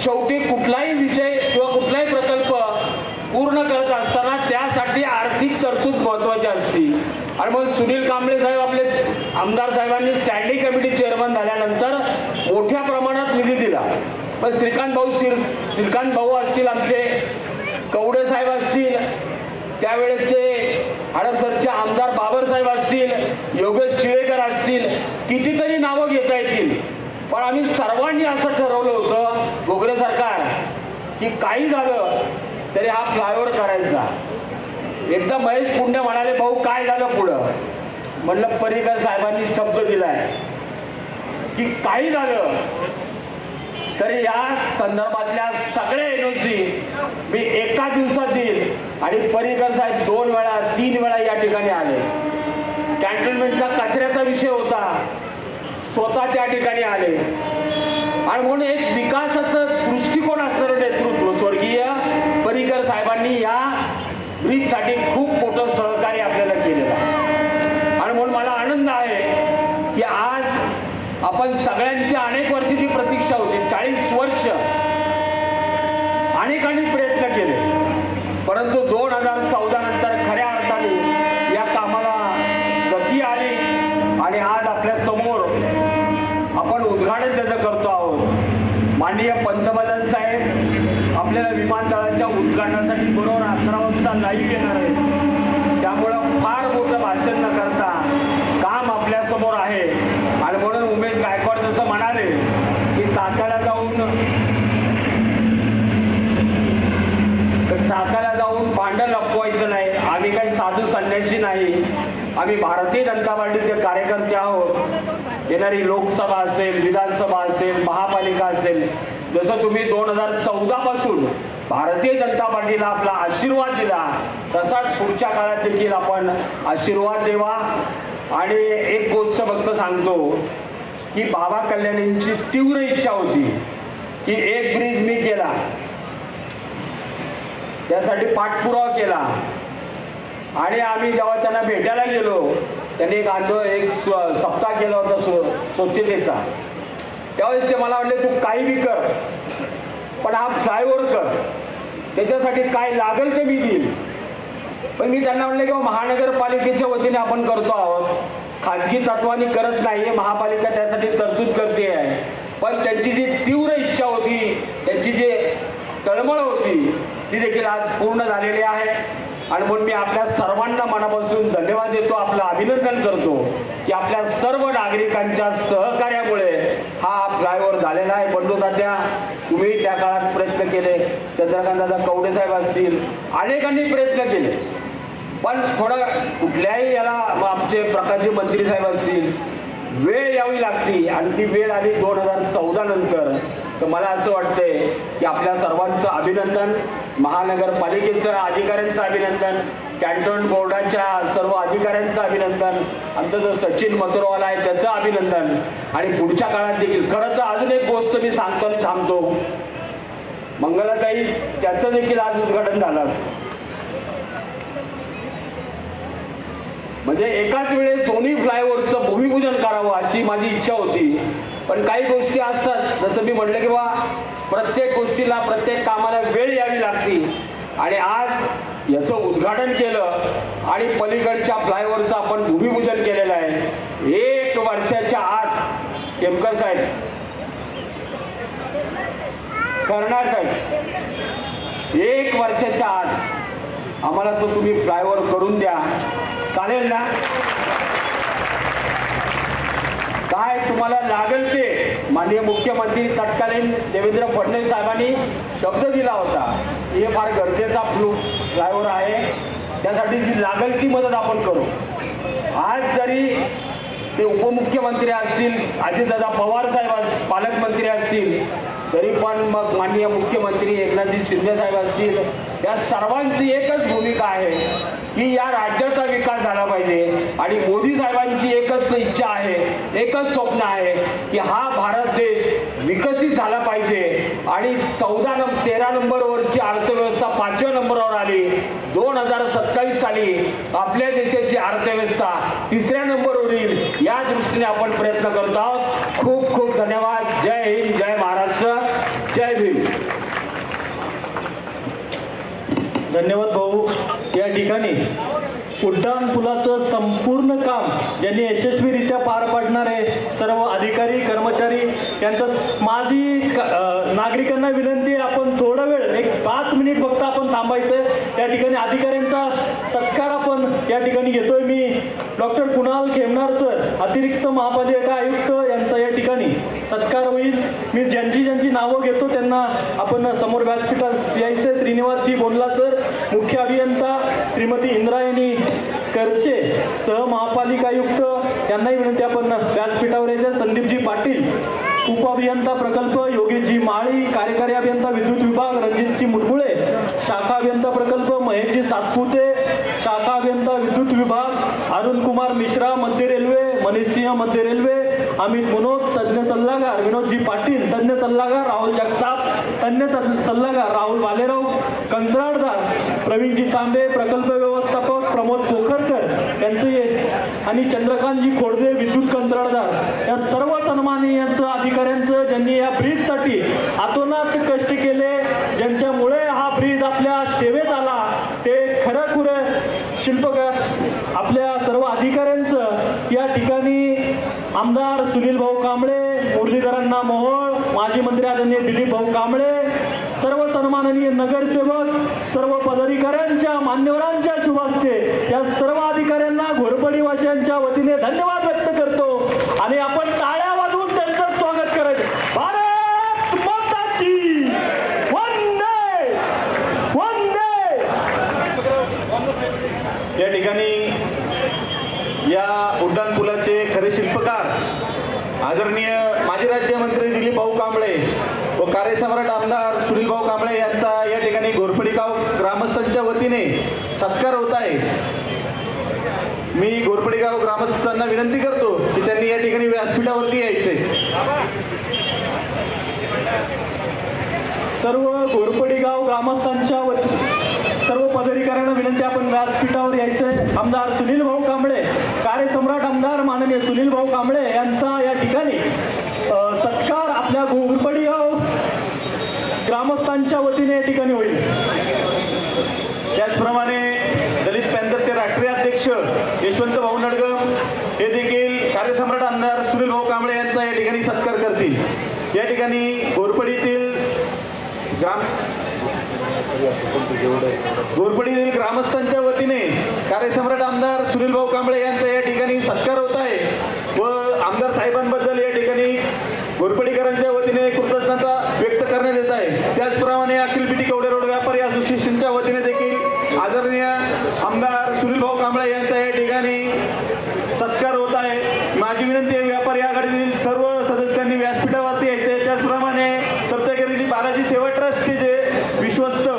शेवटी कुठलाही विषय किंवा कुठलाही प्रकल्प पूर्ण करत असताना त्यासाठी आर्थिक तरतूद महत्वाची असते. आणि मग सुनील कांबळे साहेब, आपले आमदार साहेबांनी स्टँडिंग कमिटी चेअरमन झाल्यानंतर मोठ्या प्रमाणात निधी दिला. मग श्रीकांत भाऊ असतील, आमचे कवडे साहेब असतील, त्यावेळेचे हडपसरचे आमदार बाबरसाहेब असतील, योगेश टिळेकर असतील, कितीतरी नावं घेता येतील. पण आम्ही सर्वांनी असं ठरवलं होतं, गोगरे सरकार, की काही झालं तरी हा फ्लायओव्हर करायचा. एकदा महेश पुंडे म्हणाले, भाऊ काय झालं पुढं? म्हटलं पर्रिकर साहेबांनी शब्द दिलाय की काही झालं तर या संदर्भातल्या सगळ्या NOC मी एका दिवसात देईल आणि पर्रिकर साहेब 2 वेळा 3 वेळा या ठिकाणी आले. कॅन्टोन्मेंटचा कचऱ्याचा विषय होता, स्वतः त्या ठिकाणी आले आणि म्हणून एक विकासाचं दृष्टिकोन असणारं नेतृत्व स्वर्गीय पर्रिकर साहेबांनी या ब्रिजसाठी खूप मोठं सहकार्य आपल्याला केलेलं आहे. आणि म्हणून मला आनंद आहे की आज आपण सगळ्यांची अनेक वर्षाची प्रतीक्षा होती, 40 वर्ष अनेकांनी प्रयत्न केले, परंतु 2014 नंतर खऱ्या अर्थाने या कामाला गती आली आणि आज आपल्या समोर आपण उद्घाटन त्याचं करतो आहोत. माननीय पंतप्रधान साहेब आपल्याला विमानतळाच्या उद्घाटनासाठी बरोबर 11 वाजता लाईव्ह येणार आहे. त्यामुळं फार मोठं भाषण न करता काम आपल्या समोर आहे आणि म्हणून उमेश गायकवाड जसं म्हणाले की टाकाला जाऊन भांडण लपवायचं नाही. आम्ही काही साधू संन्यासी नाही, आम्ही भारतीय जनता पार्टीचे कार्यकर्ते आहोत. येणारी लोकसभा असेल, विधानसभा असेल, महापालिका असेल, जसं तुम्ही 2014 पासून भारतीय जनता पार्टीला आपला आशीर्वाद दिला तसाच पुढच्या काळात देखील आपण आशीर्वाद देवा. आणि एक गोष्ट फक्त सांगतो की बाबा कल्याणींची तीव्र इच्छा होती की एक ब्रिज मी केला, त्यासाठी पाठपुरावा केला आणि आम्ही जेव्हा त्यांना भेटायला गेलो त्यांनी एक सप्ताह केला होता स्वच्छतेचा. त्यावेळेस ते मला म्हणले तू काही बी कर पण हा फ्लायओव्हर कर, त्याच्यासाठी काय लागेल ते मी देईल. पण मी त्यांना म्हणले की महानगरपालिकेच्या वतीने आपण करतो आहोत, खाजगी तत्वाने करत नाहीये, महापालिका त्यासाठी तरतूद करते आहे. पण त्यांची जी तीव्र इच्छा होती, त्यांची जी तळमळ होती ती देखील आज पूर्ण झालेली आहे. आणि म्हणून मी आपल्या सर्वांना मनापासून धन्यवाद देतो, आपलं अभिनंदन करतो की आपल्या सर्व नागरिकांच्या सहकार्यामुळे हा फ्लायओव्हर झालेला आहे. बंडू तात्या तुम्ही त्या काळात प्रयत्न केले, चंद्रकांत दादा कवडे साहेब असतील, अनेकांनी प्रयत्न केले, पण थोडं कुठल्याही याला आमचे प्रकाशजी मंत्री साहेब असतील वेळ यावी लागती आणि ती वेळ आली 2014 नंतर. तर मला असं वाटतंय की आपल्या सर्वांचं अभिनंदन, महानगरपालिकेचं अधिकाऱ्यांचं अभिनंदन, कॅन्टोन्मेंट बोर्डाच्या सर्व अधिकाऱ्यांचं अभिनंदन, आमचा जो सचिन मथुरवाला आहे त्याचं अभिनंदन. आणि पुढच्या काळात देखील खरं तर अजून एक गोष्ट मी सांगतो आणि थांबतो, मंगलाताई त्याचं देखील आज उद्घाटन झालं म्हणजे एकाच वेळेस दोन्ही फ्लायओव्हरचं भूमिपूजन करावं अशी माझी इच्छा होती. पण काही गोष्टी असतात जसं मी म्हटलं की बा प्रत्येक गोष्टीला प्रत्येक कामाला वेळ यावी लागते आणि आज याचं उद्घाटन केलं आणि पलीकडच्या फ्लायओव्हरचं आपण भूमिपूजन केलेलं आहे. 1 वर्षाच्या आत केमकर साहेब करणार साहेब 1 वर्षाच्या आत आम्हाला तो तुम्ही फ्लायओव्हर करून द्या, चालेल ना? काय तुम्हाला लागेल ते माननीय मुख्यमंत्री तत्कालीन देवेंद्र फडणवीस साहेबांनी शब्द दिला होता, हे फार गरजेचा फ्लायओव्हर आहे, त्यासाठी जी लागेल ती मदत आपण करू. आज जरी ते उपमुख्यमंत्री असतील, अजितदादा पवार साहेब पालकमंत्री असतील, तरी पण मग माननीय मुख्यमंत्री एकनाथजी शिंदे साहेब असतील, या सर्वांची एकच भूमिका आहे की या राज्याचा विकास झाला पाहिजे. आणि मोदी साहेबांची एकच इच्छा आहे, एकच स्वप्न आहे की हा भारत देश विकसित झाला पाहिजे. आणि 13 नंबरवरची अर्थव्यवस्था 5व्या नंबरवर आली. 2027 साली आपल्या देशाची अर्थव्यवस्था 3ऱ्या नंबरवर येईल, या दृष्टीने आपण प्रयत्न करत आहोत. खूप खूप धन्यवाद. जय हिंद, जय महाराष्ट्र, जय भीम. धन्यवाद भाऊ. या ठिकाणी उड्डाण पुलाचं संपूर्ण काम ज्यांनी यशस्वीरित्या पार पाडणारे सर्व अधिकारी कर्मचारी यांचं माझी नागरिकांना विनंती आहे, आपण थोडा वेळ 5 मिनिट फक्त आपण थांबायचं. या ठिकाणी अधिकाऱ्यांचा सत्कार आपण या ठिकाणी घेतोय. मी डॉक्टर कुणाल खेमनार सर, अतिरिक्त महापालिका आयुक्त, यांचा या ठिकाणी सत्कार होईल. मी ज्यांची नावं घेतो त्यांना आपण समोर व्यासपीठात यायचे. श्रीनिवासजी बोंडला सर, मुख्य अभियंता श्रीमती इंद्रायणी करचे, सहमहापालिका आयुक्त, यांनाही विनंती आपण व्यासपीठावर यायचं. संदीपजी पाटील, उपअभियंता प्रकल्प योगेशजी माळी, कार्यकारी अभियंता विद्युत विभाग रणजितजी मुटमुळे, शाखा अभियंता प्रकल्प महेशजी सातपुते, शाखा अभियंता विद्युत विभाग अरुण कुमार मिश्रा मध्य रेल्वे, मनीष सिंह मध्य रेल्वे, अमित मनोज तज्ञ सल्लागार, विनोदजी पाटील तज्ञ सल्लागार, राहुल जगताप तज्ञ सल्लागार, राहुल भालेराव कंत्राटदार, प्रवीणजी तांबे प्रकल्प व्यवस्थापक, प्रमोद पोखरकर यांचे आणि चंद्रकांतजी खोडदे विद्युत कंत्राटदार या सर्व सन्माननीयांचं अधिकाऱ्यांचं ज्यांनी या ब्रिजसाठी अतोनात कष्ट केले, ज्यांच्यामुळे हा ब्रिज आपल्या सेवेत आला, ते खरंखुरं शिल्पकार आपल्या सर्व अधिकाऱ्यांचं या ठिकाणी आमदार सुनील भाऊ कांबळे, मुरलीधरांना मोहोळ, माजी मंत्री आदरणीय दिलीप भाऊ कांबळे, सर्व सन्माननीय नगरसेवक, सर्व पदाधिकाऱ्यांच्या मान्यवरांच्या शुभ हस्ते या सर्व अधिकाऱ्यांना घोरपडीवासियांच्या वतीने धन्यवाद व्यक्त करतो आणि आपण टाळ्या वाजवून त्यांचं स्वागत करायचं. भारत माता की वंदे वंदे. या ठिकाणी या उड्डाणपुलाचे खरे शिल्पकार आदरणीय माजी राज्यमंत्री दिलीप भाऊ कांबळे व कार्यसम्राट आमदार सुनील भाऊ कांबळे यांचा या ठिकाणी घोरपडी गाव ग्रामस्थांच्या वतीने सत्कार होत आहे. मी घोरपडी गाव ग्रामस्थांना विनंती करतो की त्यांनी या ठिकाणी व्यासपीठावरती यायचे. सर्व घोरपडी गाव ग्रामस्थांच्या वतीने सर्व पदाधिकाऱ्यांना विनंती आपण व्यासपीठावर यायचंय. आमदार सुनील भाऊ कांबळे, कार्यसम्राट आमदार माननीय सुनील भाऊ कांबळे यांचा या ठिकाणी सत्कार आपल्या घोरपडी गाव ग्रामस्थांच्या वतीने या ठिकाणी होईल. त्याचप्रमाणे दलित पॅंथरचे राष्ट्रीय अध्यक्ष यशवंत भाऊ नडगम हे देखील कार्यसम्राट आमदार सुनील भाऊ कांबळे यांचा या ठिकाणी सत्कार करतील. या ठिकाणी घोरपडीतील ग्रामस्थांच्या वतीने कार्यसम्राट आमदार सुनील भाऊ कांबळे यांचा या ठिकाणी सत्कार होत आहे व आमदार साहेबांबद्दल या ठिकाणी घोरपडीकरांच्या वतीने कृतज्ञता व्यक्त करण्यात येत आहे. त्याचप्रमाणे अखिल बीटी कवडे रोड व्यापारी असोसिएशनच्या वतीने देखील आदरणीय आमदार सुनील भाऊ कांबळे यांचा या ठिकाणी सत्कार होत आहे. माझी विनंती आहे व्यापारी आघाडीतील सर्व सदस्यांनी व्यासपीठावरती यायचे. त्याचप्रमाणे सप्तगिरीजी बालाजी सेवा ट्रस्टचे जे विश्वस्त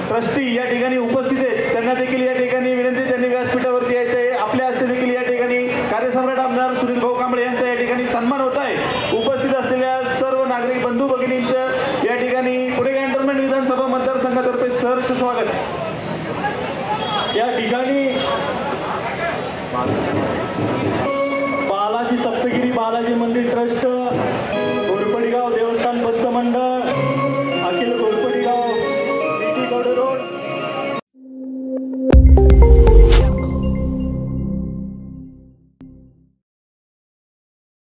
ट्रस्टी या ठिकाणी उपस्थित आहेत त्यांना देखील या ठिकाणी विनंती त्यांनी व्यासपीठावरती यायचे आहे. आपल्या हस्ते देखील या ठिकाणी कार्यसम्राट आमदार सुनील भाऊ कांबळे यांचा या ठिकाणी सन्मान होत आहे. उपस्थित असलेल्या सर्व नागरिक बंधू भगिनींचं या ठिकाणी पुणे कॅन्टोन्मेंट विधानसभा मतदारसंघातर्फे सहर्ष स्वागत. या ठिकाणी बालाजी सप्तगिरी बालाजी मंदिर ट्रस्ट